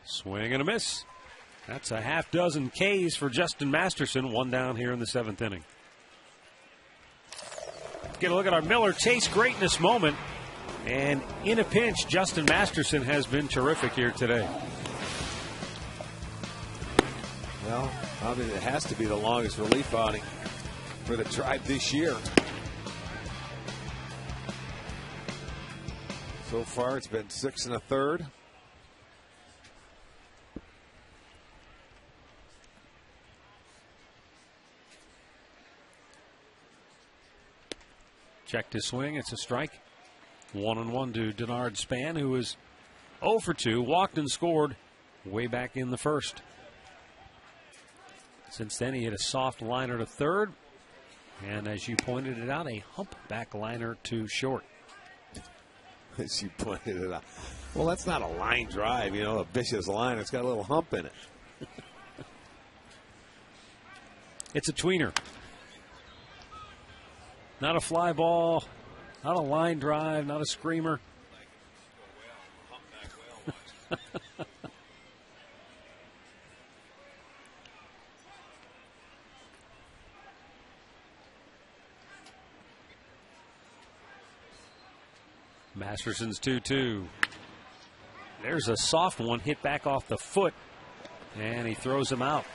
Swing and a miss. That's a half dozen Ks for Justin Masterson. 1 down here in the 7th inning. Get a look at our Miller Chase greatness moment. And in a pinch, Justin Masterson has been terrific here today. Well, I mean, it has to be the longest relief outing for the Tribe this year. So far, it's been 6 1/3. Checked his swing. It's a strike. 1-1 to Denard Span, who is 0 for 2, walked and scored way back in the first. Since then, he hit a soft liner to third, and as you pointed it out, a humpback liner to short. As you pointed it out. Well, that's not a line drive, you know, a vicious line. It's got a little hump in it. It's a tweener. Not a fly ball, not a line drive, not a screamer. Masterson's 2-2. There's a soft one hit back off the foot, and he throws him out.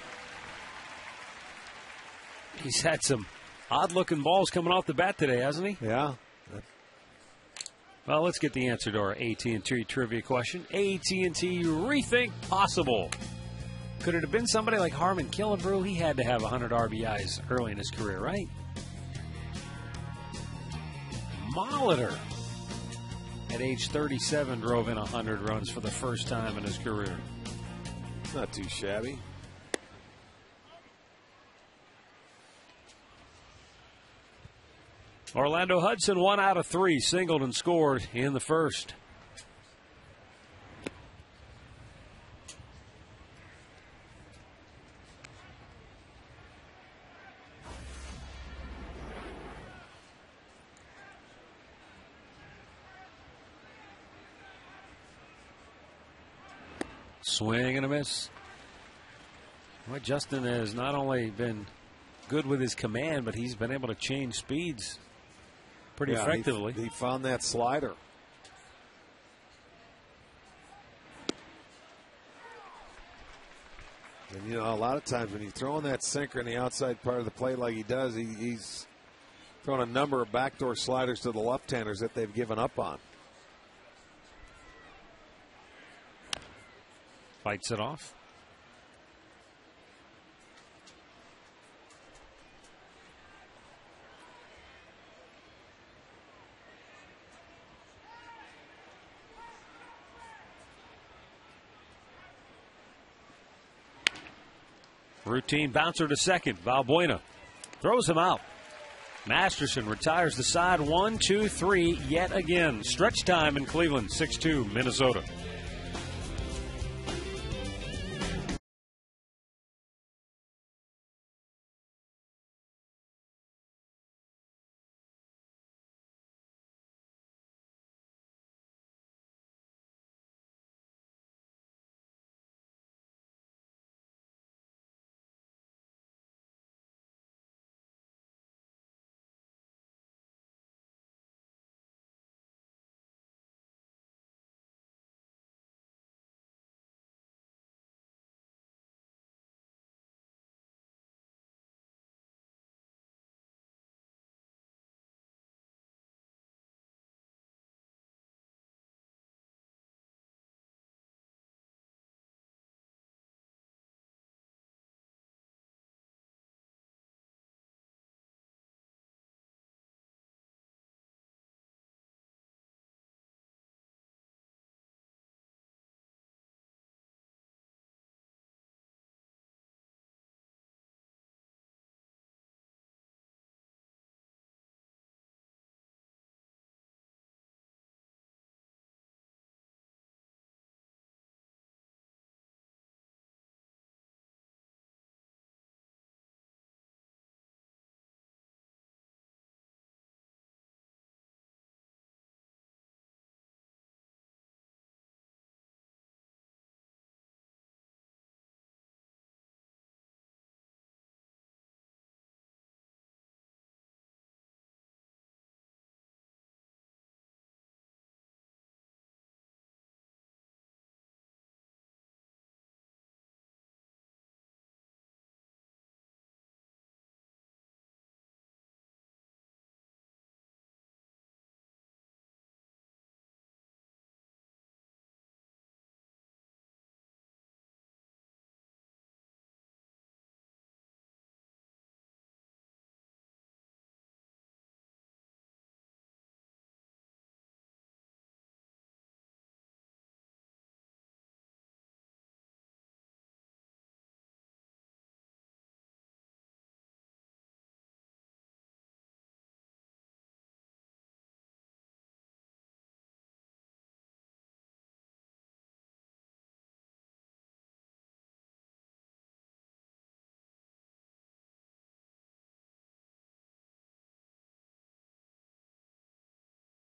He's had some odd-looking balls coming off the bat today, hasn't he? Yeah. Well, let's get the answer to our AT&T trivia question. AT&T Rethink Possible. Could it have been somebody like Harmon Killebrew? He had to have 100 RBIs early in his career, right? Molitor, at age 37, drove in 100 runs for the first time in his career. Not too shabby. Orlando Hudson, 1 out of 3, singled and scored in the first. Swing and a miss. Well, Justin has not only been good with his command, but he's been able to change speeds pretty effectively. He found that slider. And, you know, a lot of times when he's throwing that sinker in the outside part of the plate like he does, he's thrown a number of backdoor sliders to the left-handers that they've given up on. Fights it off. Routine bouncer to second. Valbuena throws him out. Masterson retires the side. 1, 2, 3 yet again. Stretch time in Cleveland. 6-2 Minnesota.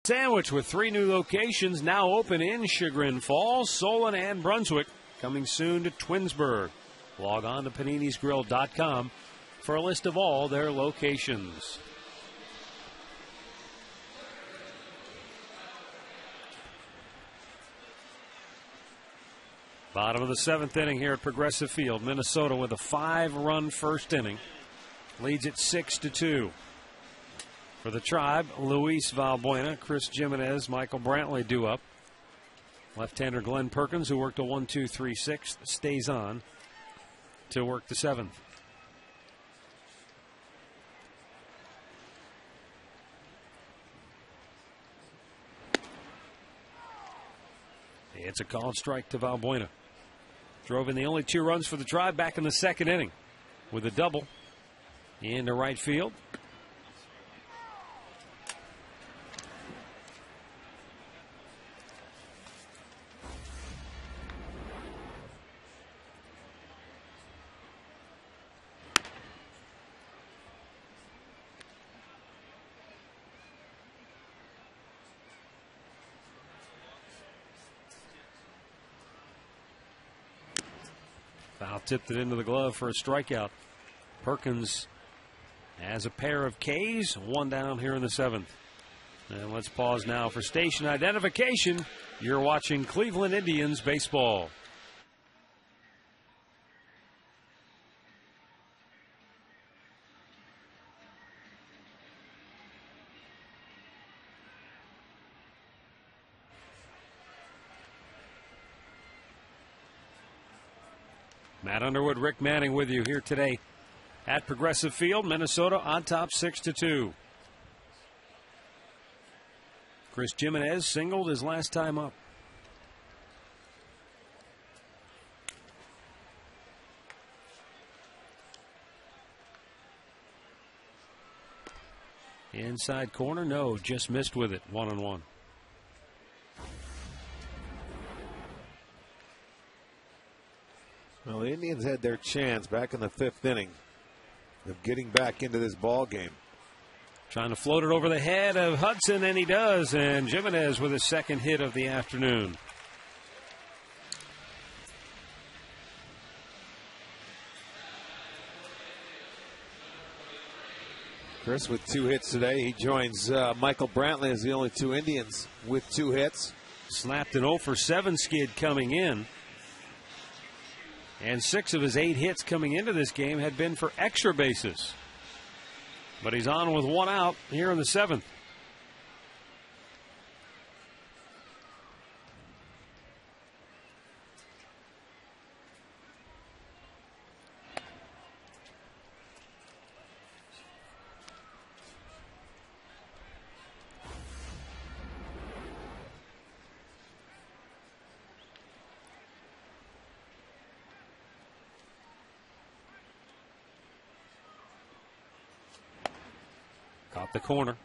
Sandwich with 3 new locations now open in Chagrin Falls, Solon, and Brunswick. Coming soon to Twinsburg. Log on to paninisgrill.com for a list of all their locations. Bottom of the 7th inning here at Progressive Field. Minnesota with a 5-run first inning. Leads it 6-2. For the Tribe, Luis Valbuena, Chris Jimenez, Michael Brantley due up. Left-hander Glenn Perkins, who worked a 1-2-3-6, stays on to work the 7th. It's a called strike to Valbuena. Drove in the only 2 runs for the Tribe back in the 2nd inning with a double into right field. Foul tipped it into the glove for a strikeout. Perkins has a pair of Ks, 1 down here in the 7th. And let's pause now for station identification. You're watching Cleveland Indians baseball. Matt Underwood, Rick Manning with you here today at Progressive Field. Minnesota on top 6-2. Chris Jimenez singled his last time up. Inside corner, no, just missed with it, 1-1. Well, the Indians had their chance back in the 5th inning of getting back into this ball game. Trying to float it over the head of Hudson, and he does. And Jimenez with his 2nd hit of the afternoon. Chris with 2 hits today. He joins Michael Brantley as the only 2 Indians with 2 hits. Slapped an 0-for-7 skid coming in. And 6 of his 8 hits coming into this game had been for extra bases. But he's on with 1 out here in the 7th. Caught the corner.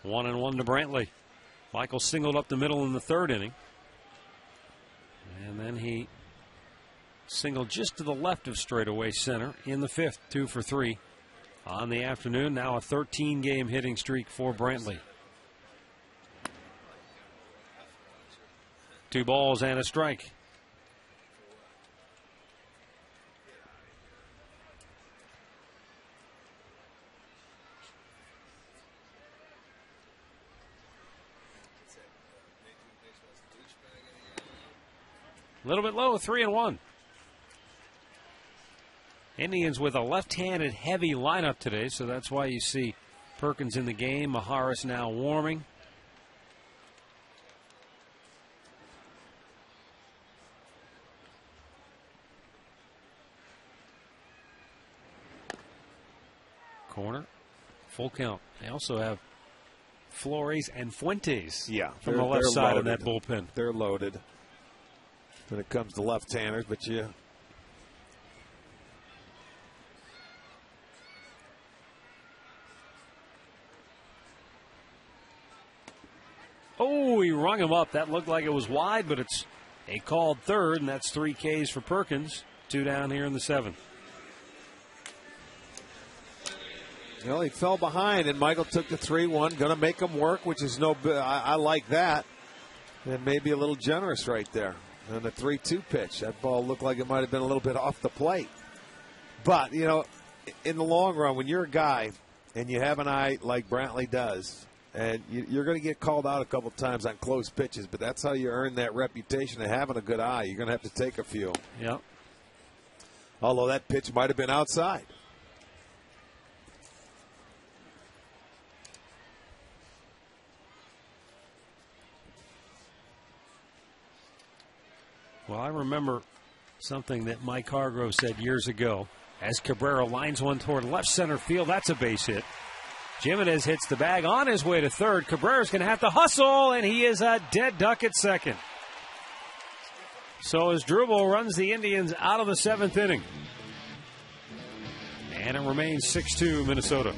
1-1 to Brantley. Michael singled up the middle in the 3rd inning. And then he singled just to the left of straightaway center in the 5th, 2 for 3 on the afternoon. Now a 13-game hitting streak for Brantley. 2 balls and a strike. A little bit low, 3-1. Indians with a left-handed heavy lineup today, so that's why you see Perkins in the game. Maharis now warming. Corner, full count. They also have Flores and Fuentes from the left side of that bullpen. They're loaded when it comes to left-handers, but yeah. Oh, he rung him up. That looked like it was wide, but it's a called 3rd, and that's 3 Ks for Perkins. 2 down here in the 7th. Well, he fell behind, and Michael took the 3-1. Going to make him work, which is no. I like that. And maybe a little generous right there. And the 3-2 pitch. That ball looked like it might have been a little bit off the plate. But, you know, in the long run, when you're a guy and you have an eye like Brantley does, and you're going to get called out a couple times on close pitches, but that's how you earn that reputation of having a good eye. You're going to have to take a few. Yep. Although that pitch might have been outside. Well, I remember something that Mike Hargrove said years ago. As Cabrera lines one toward left center field, that's a base hit. Jimenez hits the bag on his way to third. Cabrera's going to have to hustle, and he is a dead duck at second. So Asdrubal runs the Indians out of the 7th inning. And it remains 6-2 Minnesota.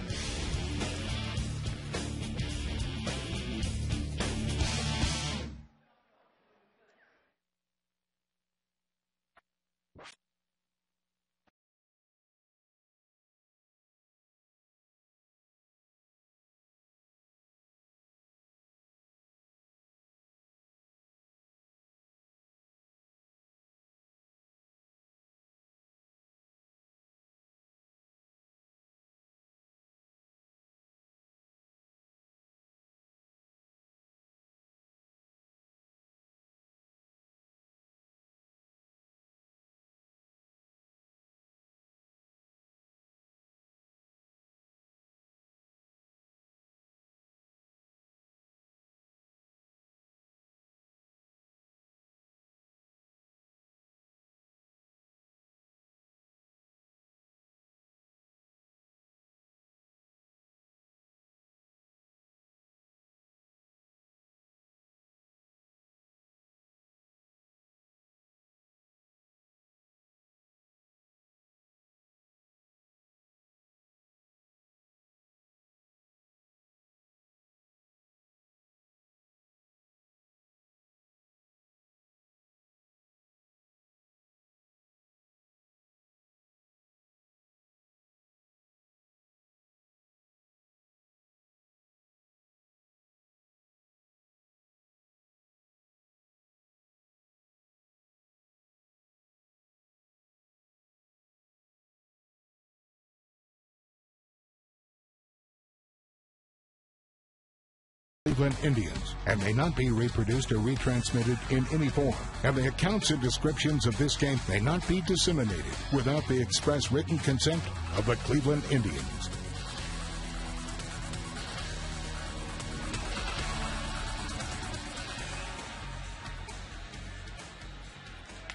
Cleveland Indians and may not be reproduced or retransmitted in any form, and the accounts and descriptions of this game may not be disseminated without the express written consent of the Cleveland Indians.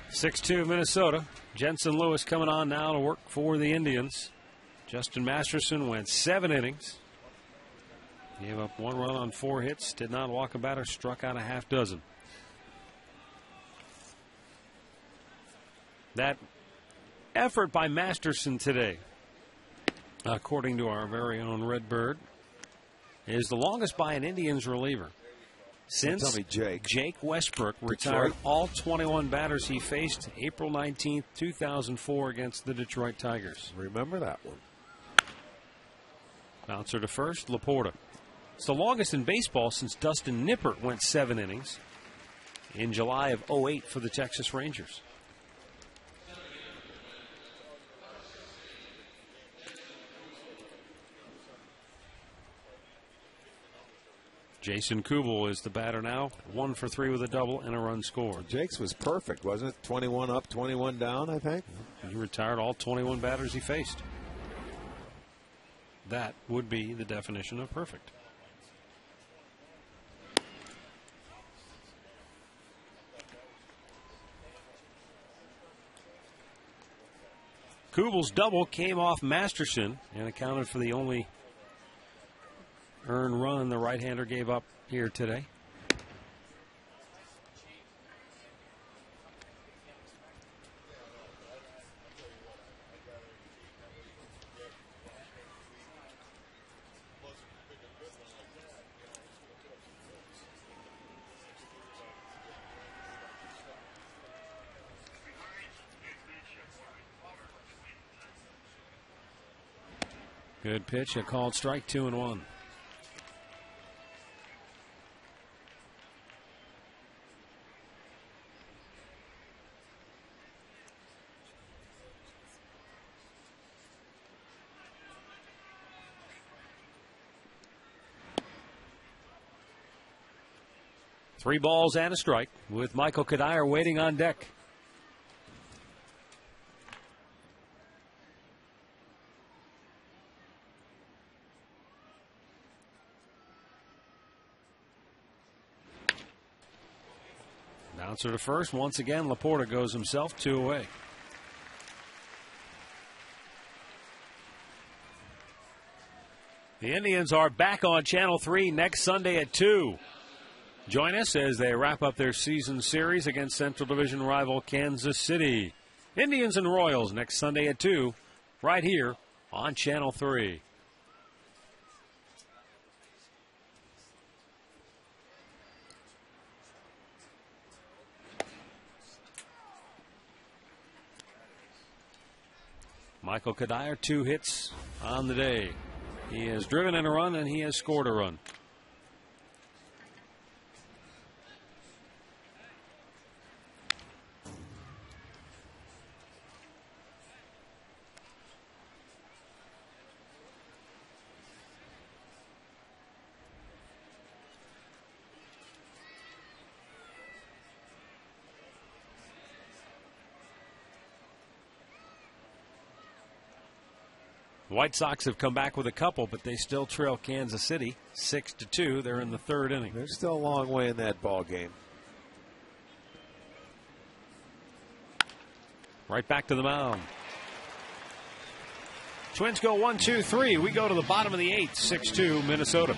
(6-2) Minnesota. Jensen Lewis coming on now to work for the Indians. Justin Masterson went 7 innings. Gave up 1 run on 4 hits, did not walk a batter, struck out a half dozen. That effort by Masterson today, according to our very own Redbird, is the longest by an Indians reliever since Jake Westbrook retired all 21 batters he faced April 19th, 2004 against the Detroit Tigers. Remember that one. Bouncer to first, Laporta. It's the longest in baseball since Dustin Nippert went 7 innings in July of 2008 for the Texas Rangers. Jason Kubel is the batter now. 1 for 3 with a double and a run scored. Jake's was perfect, wasn't it? 21 up, 21 down, I think. He retired all 21 batters he faced. That would be the definition of perfect. Kubel's double came off Masterson and accounted for the only earned run the right-hander gave up here today. Good pitch, a called strike, 2-1. Three balls and a strike with Michael Kadire waiting on deck. Bouncer to first. Once again, Laporta goes himself, 2 away. The Indians are back on Channel 3 next Sunday at 2. Join us as they wrap up their season series against Central Division rival Kansas City. Indians and Royals next Sunday at 2, right here on Channel 3. Michael Kadire, 2 hits on the day. He has driven in a run and he has scored a run. The White Sox have come back with a couple, but they still trail Kansas City 6-2. They're in the 3rd inning. They're still a long way in that ball game. Right back to the mound. Twins go 1-2-3. We go to the bottom of the 8th, 6-2 Minnesota.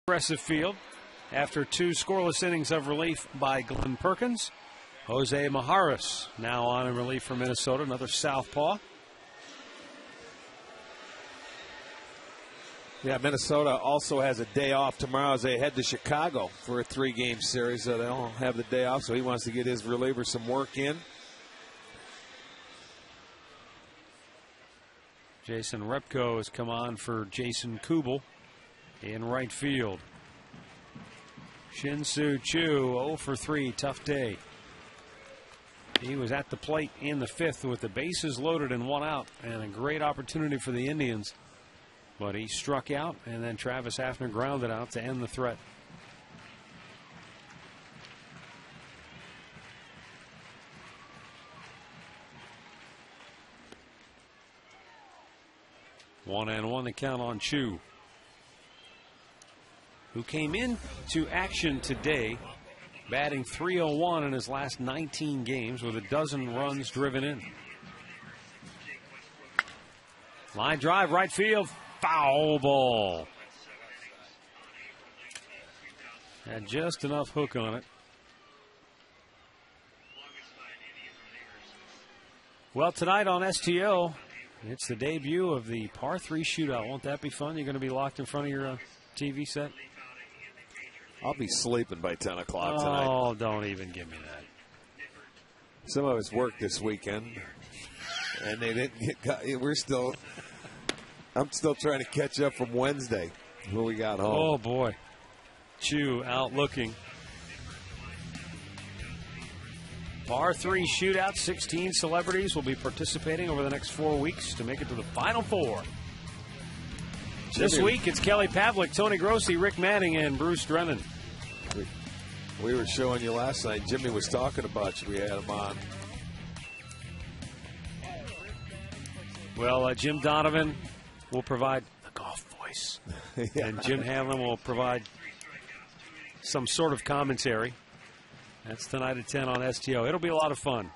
Impressive field after 2 scoreless innings of relief by Glenn Perkins. Jose Majares now on in relief for Minnesota, another southpaw. Yeah, Minnesota also has a day off tomorrow as they head to Chicago for a 3-game series. So they all have the day off, so he wants to get his reliever some work in. Jason Repko has come on for Jason Kubel in right field. Shin-Soo Choo 0 for 3, tough day. He was at the plate in the 5th with the bases loaded and 1 out, and a great opportunity for the Indians. But he struck out, and then Travis Hafner grounded out to end the threat. 1-1 the count on Chu, who came into action today batting .301 in his last 19 games with a dozen runs driven in. Line drive, right field, foul ball. Had just enough hook on it. Well, tonight on STO, it's the debut of the par 3 shootout. Won't that be fun? You're going to be locked in front of your TV set? I'll be sleeping by 10 o'clock tonight. Oh, don't even give me that. Some of us worked this weekend, and they didn't get. I'm still trying to catch up from Wednesday when we got home. Oh boy, Chu out looking. Par 3 shootout. 16 celebrities will be participating over the next 4 weeks to make it to the Final Four. This week, it's Kelly Pavlik, Tony Grossi, Rick Manning, and Bruce Drennan. We were showing you last night. Jimmy was talking about you. We had him on. Well, Jim Donovan will provide the golf voice. Yeah. And Jim Hanlon will provide some sort of commentary. That's tonight at 10 on STO. It'll be a lot of fun.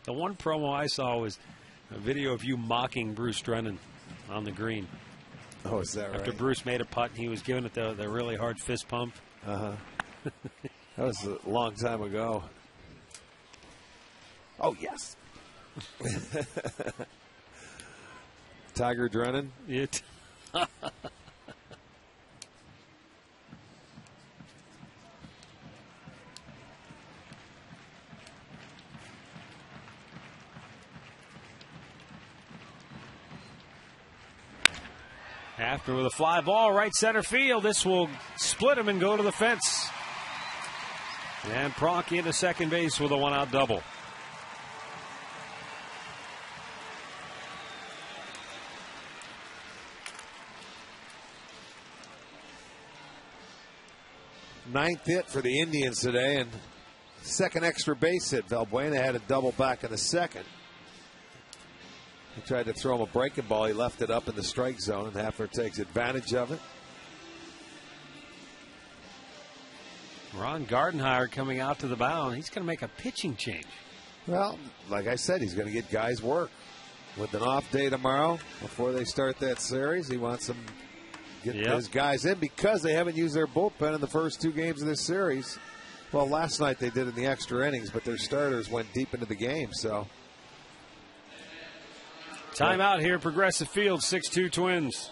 The one promo I saw was a video of you mocking Bruce Drennan on the green. Oh, is that right? After Bruce made a putt, he was giving it the really hard fist pump. Uh-huh. That was a long time ago. Oh, yes. Tiger Drennan? It. After with a fly ball, right center field. This will split him and go to the fence. And Pronk into second base with a one-out double. Ninth hit for the Indians today, and second extra base hit. Valbuena had a double back in the second. He tried to throw him a breaking ball. He left it up in the strike zone, and Hafner takes advantage of it. Ron Gardenhire coming out to the mound. He's going to make a pitching change. Well, like I said, he's going to get guys work. With an off day tomorrow, before they start that series, he wants them to get his guys in because they haven't used their bullpen in the first 2 games of this series. Well, last night they did in the extra innings, but their starters went deep into the game, so. Timeout here, Progressive Field, 6-2 Twins.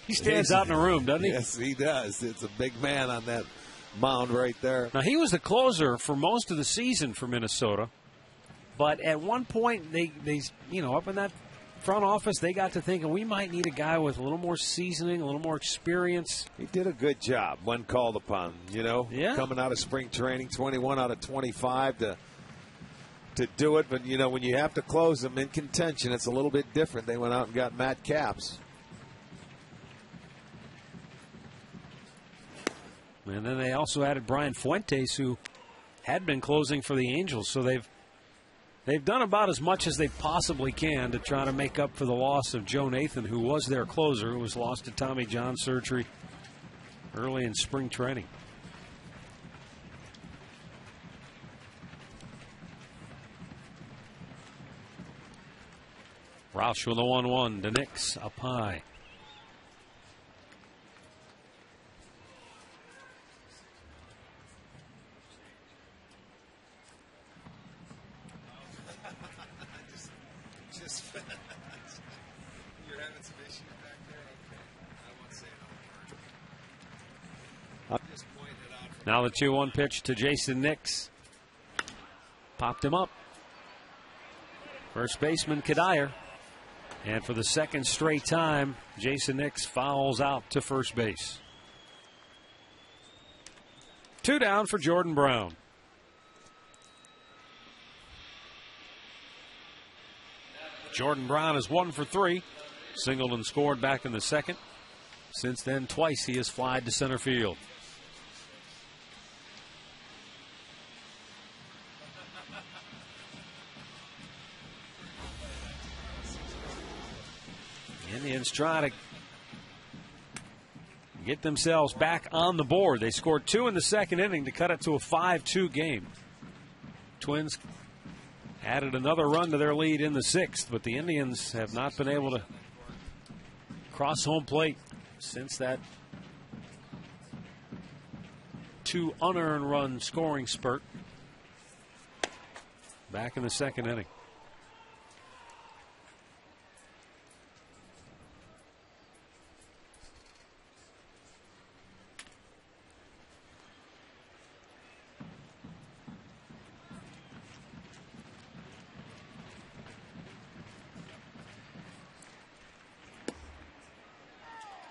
He stands out in the room, doesn't he? Yes, he does. It's a big man on that mound right there. Now, he was the closer for most of the season for Minnesota. But at one point, they up in that front office, they got to thinking we might need a guy with a little more seasoning, a little more experience. He did a good job when called upon, Yeah. Coming out of spring training, 21 out of 25 to do it. But, when you have to close them in contention, it's a little bit different. They went out and got Matt Capps. And then they also added Brian Fuentes, who had been closing for the Angels. So they've done about as much as they possibly can to try to make up for the loss of Joe Nathan, who was their closer, who was lost to Tommy John surgery early in spring training. Roush with a 1-1. The Knicks up high. You're having some issues back there? Okay. I won't say no. Just pointing it out. Now the 2-1 pitch to Jason Nix. Popped him up. First baseman Kadire. And for the second straight time, Jason Nix fouls out to first base. 2 down for Jordan Brown. Jordan Brown is 1 for 3. Singled and scored back in the second. Since then, twice he has flied to center field. Indians try to get themselves back on the board. They scored 2 in the second inning to cut it to a 5-2 game. Twins added another run to their lead in the 6th, but the Indians have not been able to cross home plate since that 2 unearned run scoring spurt back in the second inning.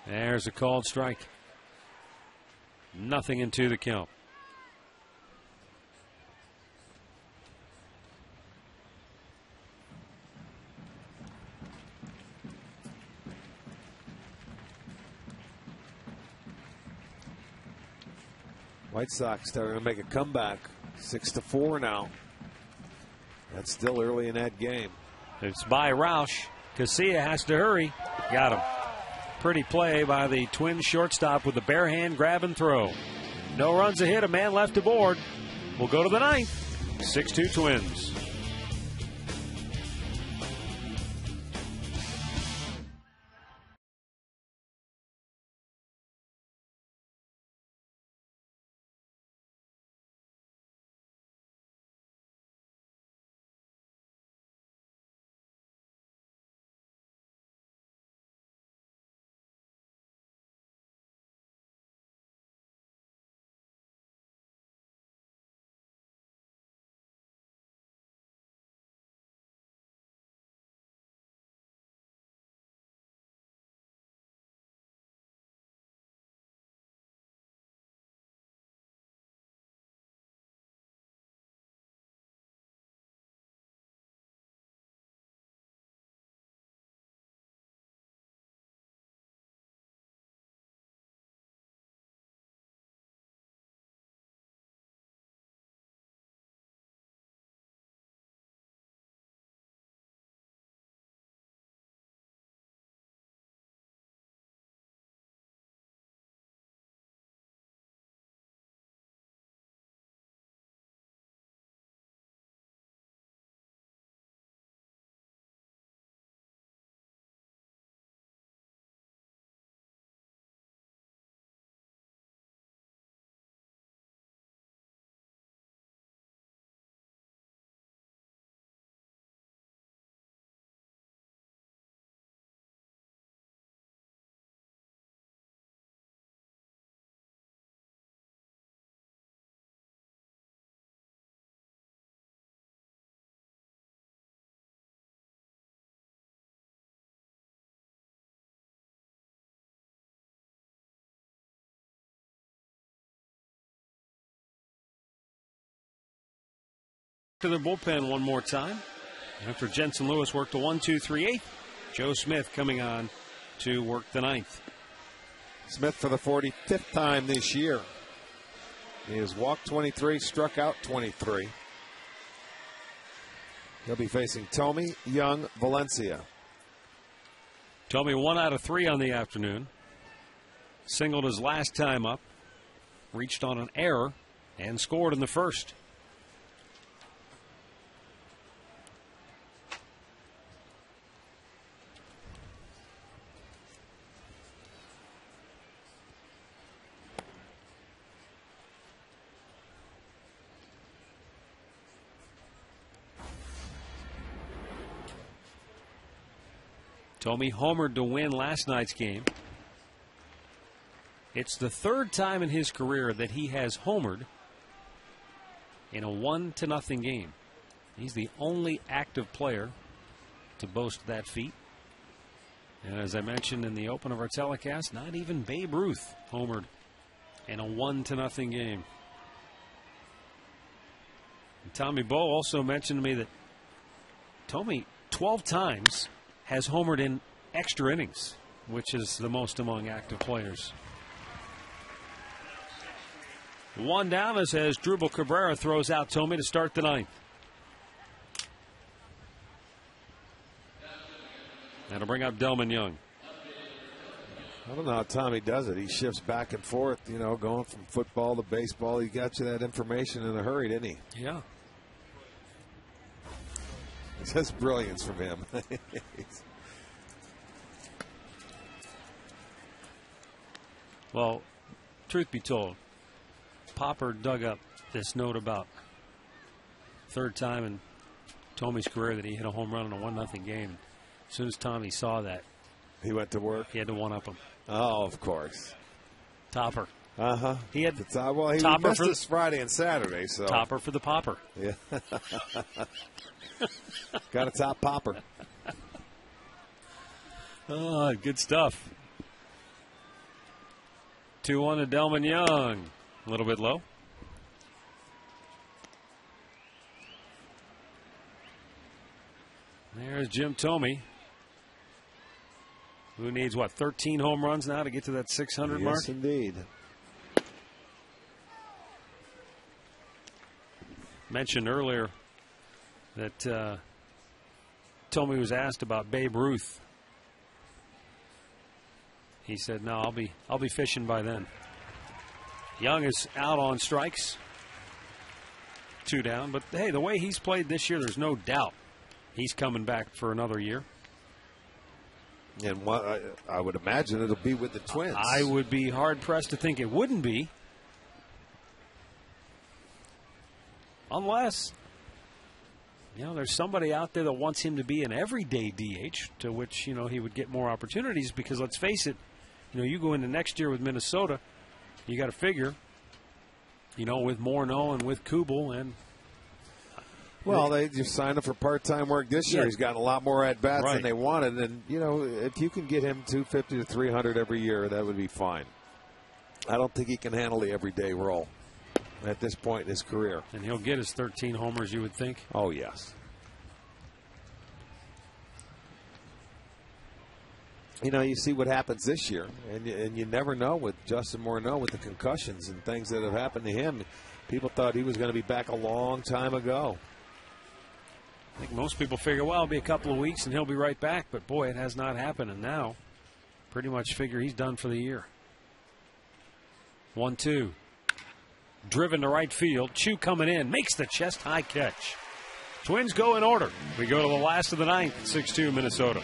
There's a called strike. Nothing into the count. White Sox starting to make a comeback. 6-4 now. That's still early in that game. It's by Roush. Casilla has to hurry. Got him. Pretty play by the Twins shortstop with the bare hand grab and throw. No runs ahead, a man left aboard. We'll go to the 9th. 6-2 Twins. To their bullpen one more time. After Jensen Lewis worked a 1-2-3-8, Joe Smith coming on to work the ninth. Smith for the 45th time this year. He has walked 23, struck out 23. He'll be facing Tommy, Young, Valencia. Tommy 1 out of 3 on the afternoon. Singled his last time up. Reached on an error and scored in the first. Tommy homered to win last night's game. It's the third time in his career that he has homered in a 1-0 game. He's the only active player to boast that feat. And as I mentioned in the open of our telecast, not even Babe Ruth homered in a 1-0 game. And Tommy Bowe also mentioned to me that Tommy 12 times has homered in extra innings, which is the most among active players. One down as Drupal Cabrera throws out Tommy to start the ninth. That'll bring up Delman Young. I don't know how Tommy does it. He shifts back and forth, going from football to baseball. He got you that information in a hurry, didn't he? Yeah. It's just brilliance from him. Well, truth be told, Popper dug up this note about third time in Tommy's career that he hit a home run in a 1-0 game. As soon as Tommy saw that, he went to work. He had to one-up him. Oh, of course. Topper. Uh-huh. He had he missed this Friday and Saturday. So Topper for the Popper. Yeah. Got a top Popper. Oh, good stuff. 2-1 to Delman Young. A little bit low. There's Jim Thome, who needs, 13 home runs now to get to that 600 mark? Yes, indeed. Mentioned earlier that Thome was asked about Babe Ruth. He said, "No, I'll be fishing by then." Young is out on strikes, 2 down. But hey, the way he's played this year, there's no doubt he's coming back for another year. And I would imagine it'll be with the Twins. I would be hard pressed to think it wouldn't be, unless there's somebody out there that wants him to be an everyday DH, to which he would get more opportunities. Because let's face it, you go into next year with Minnesota, you got to figure, with Morneau and with Kubel and. Well, they just signed him for part-time work this year. Yeah. He's gotten a lot more at-bats Right. than they wanted. And, if you can get him 250 to 300 every year, that would be fine. I don't think he can handle the everyday role at this point in his career. And he'll get his 13 homers, you would think. Oh, yes. You see what happens this year, and you never know with Justin Morneau with the concussions and things that have happened to him. People thought he was going to be back a long time ago. I think most people figure, well, it'll be a couple of weeks and he'll be right back. But, boy, it has not happened. And now pretty much figure he's done for the year. 1-2. Driven to right field. Chu coming in. Makes the chest-high catch. Twins go in order. We go to the last of the ninth. 6-2 Minnesota.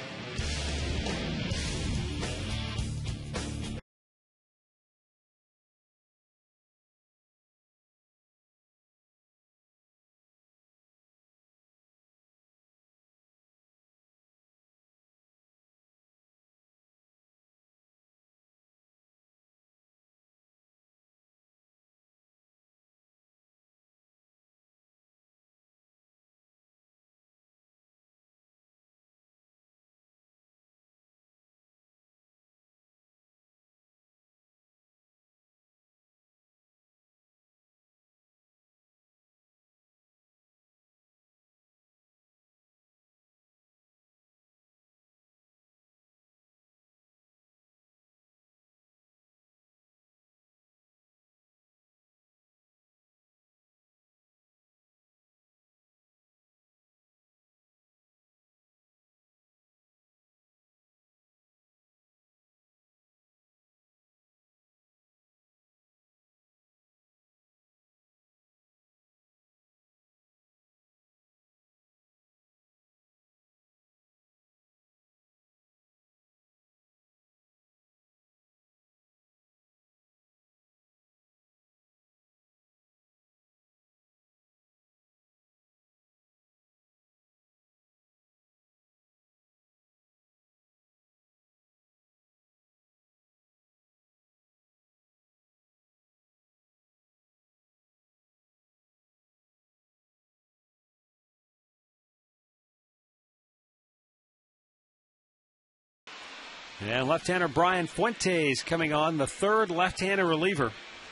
And left-hander Brian Fuentes coming on, the third left-handed reliever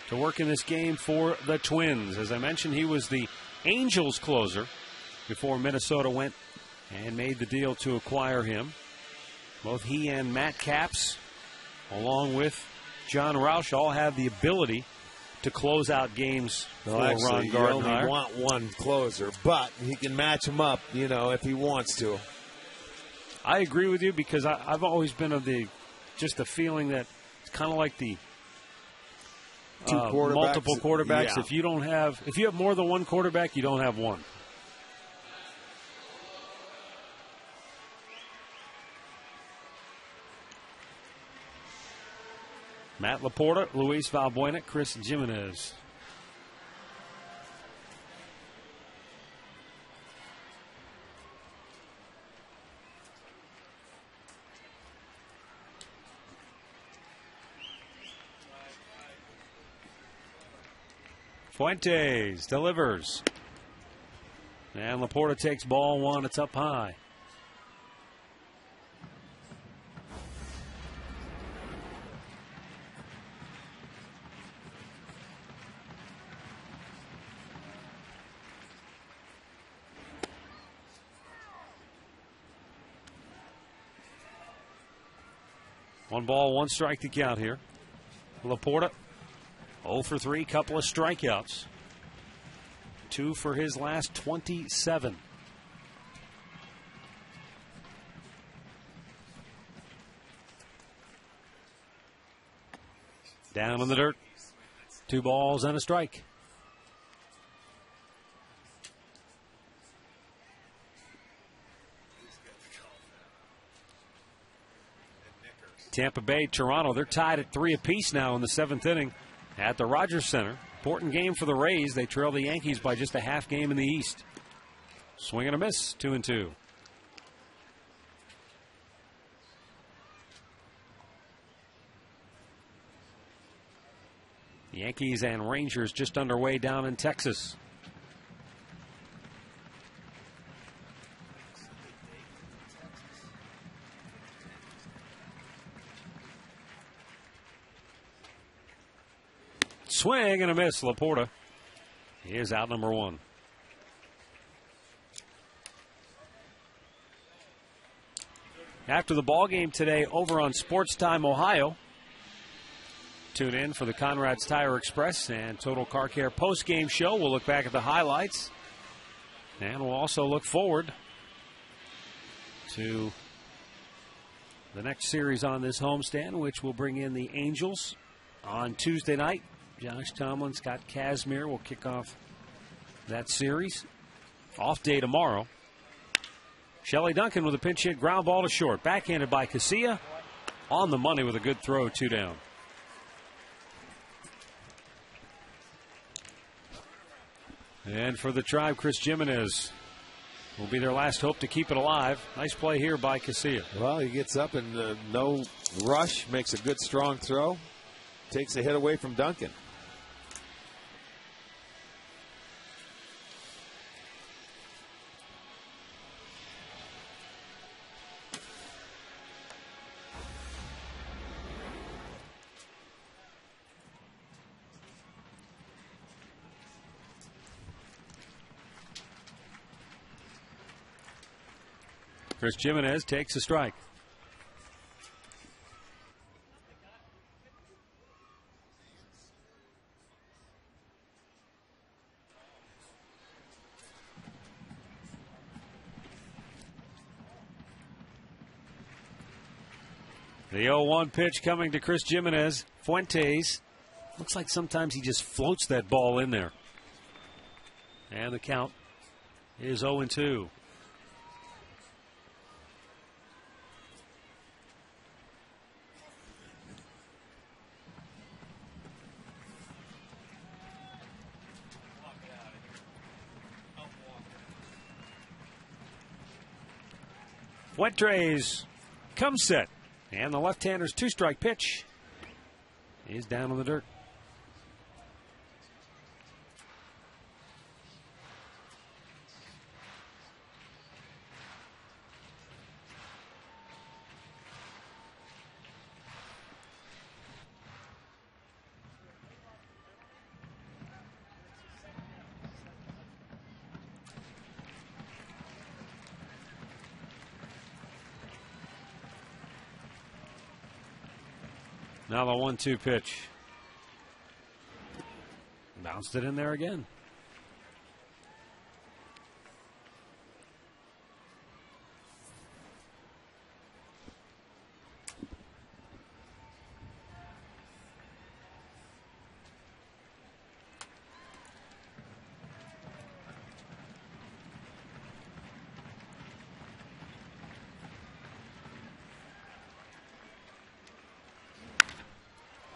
to work in this game for the Twins. As I mentioned, he was the Angels closer before Minnesota went and made the deal to acquire him. Both he and Matt Capps, along with John Roush, all have the ability to close out games for Ron Gardner. You only want one closer, but he can match them up, if he wants to. I agree with you because I've always been of the feeling that it's kind of like the multiple quarterbacks. Yeah. If you have more than one quarterback, you don't have one. Matt Laporta, Luis Valbuena, Chris Jimenez. Fuentes delivers. And Laporta takes ball one. It's up high. One ball, one strike to count here. Laporta 0 for 3, couple of strikeouts. 2 for his last 27. Down in the dirt. 2 balls and a strike. Tampa Bay, Toronto, they're tied at 3 apiece now in the 7th inning at the Rogers Center. Important game for the Rays. They trail the Yankees by just a half game in the East. Swing and a miss, 2-2. Yankees and Rangers just underway down in Texas. Swing and a miss. Laporta is out number 1. After the ball game today over on Sports Time Ohio, tune in for the Conrad's Tire Express and Total Car Care post-game show. We'll look back at the highlights, and we'll also look forward to the next series on this homestand, which will bring in the Angels on Tuesday night. Josh Tomlin, Scott Kazmir will kick off that series. Off day tomorrow. Shelley Duncan with a pinch hit ground ball to short. Backhanded by Casilla. On the money with a good throw, 2 down. And for the Tribe, Chris Jimenez will be their last hope to keep it alive. Nice play here by Casilla. Well, he gets up and no rush, makes a good strong throw. Takes a hit away from Duncan. Chris Jimenez takes a strike. The 0-1 pitch coming to Chris Jimenez. Fuentes. Looks like sometimes he just floats that ball in there. And the count is 0-2. Fuentes comes set. And the left-hander's 2-strike pitch is down in the dirt. Now the 1-2 pitch. Bounced it in there again.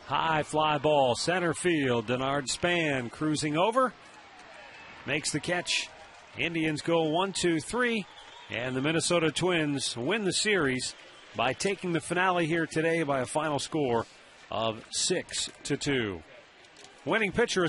High fly ball, center field. Denard Span cruising over. Makes the catch. Indians go 1-2-3. And the Minnesota Twins win the series by taking the finale here today by a final score of 6-2. Winning pitcher is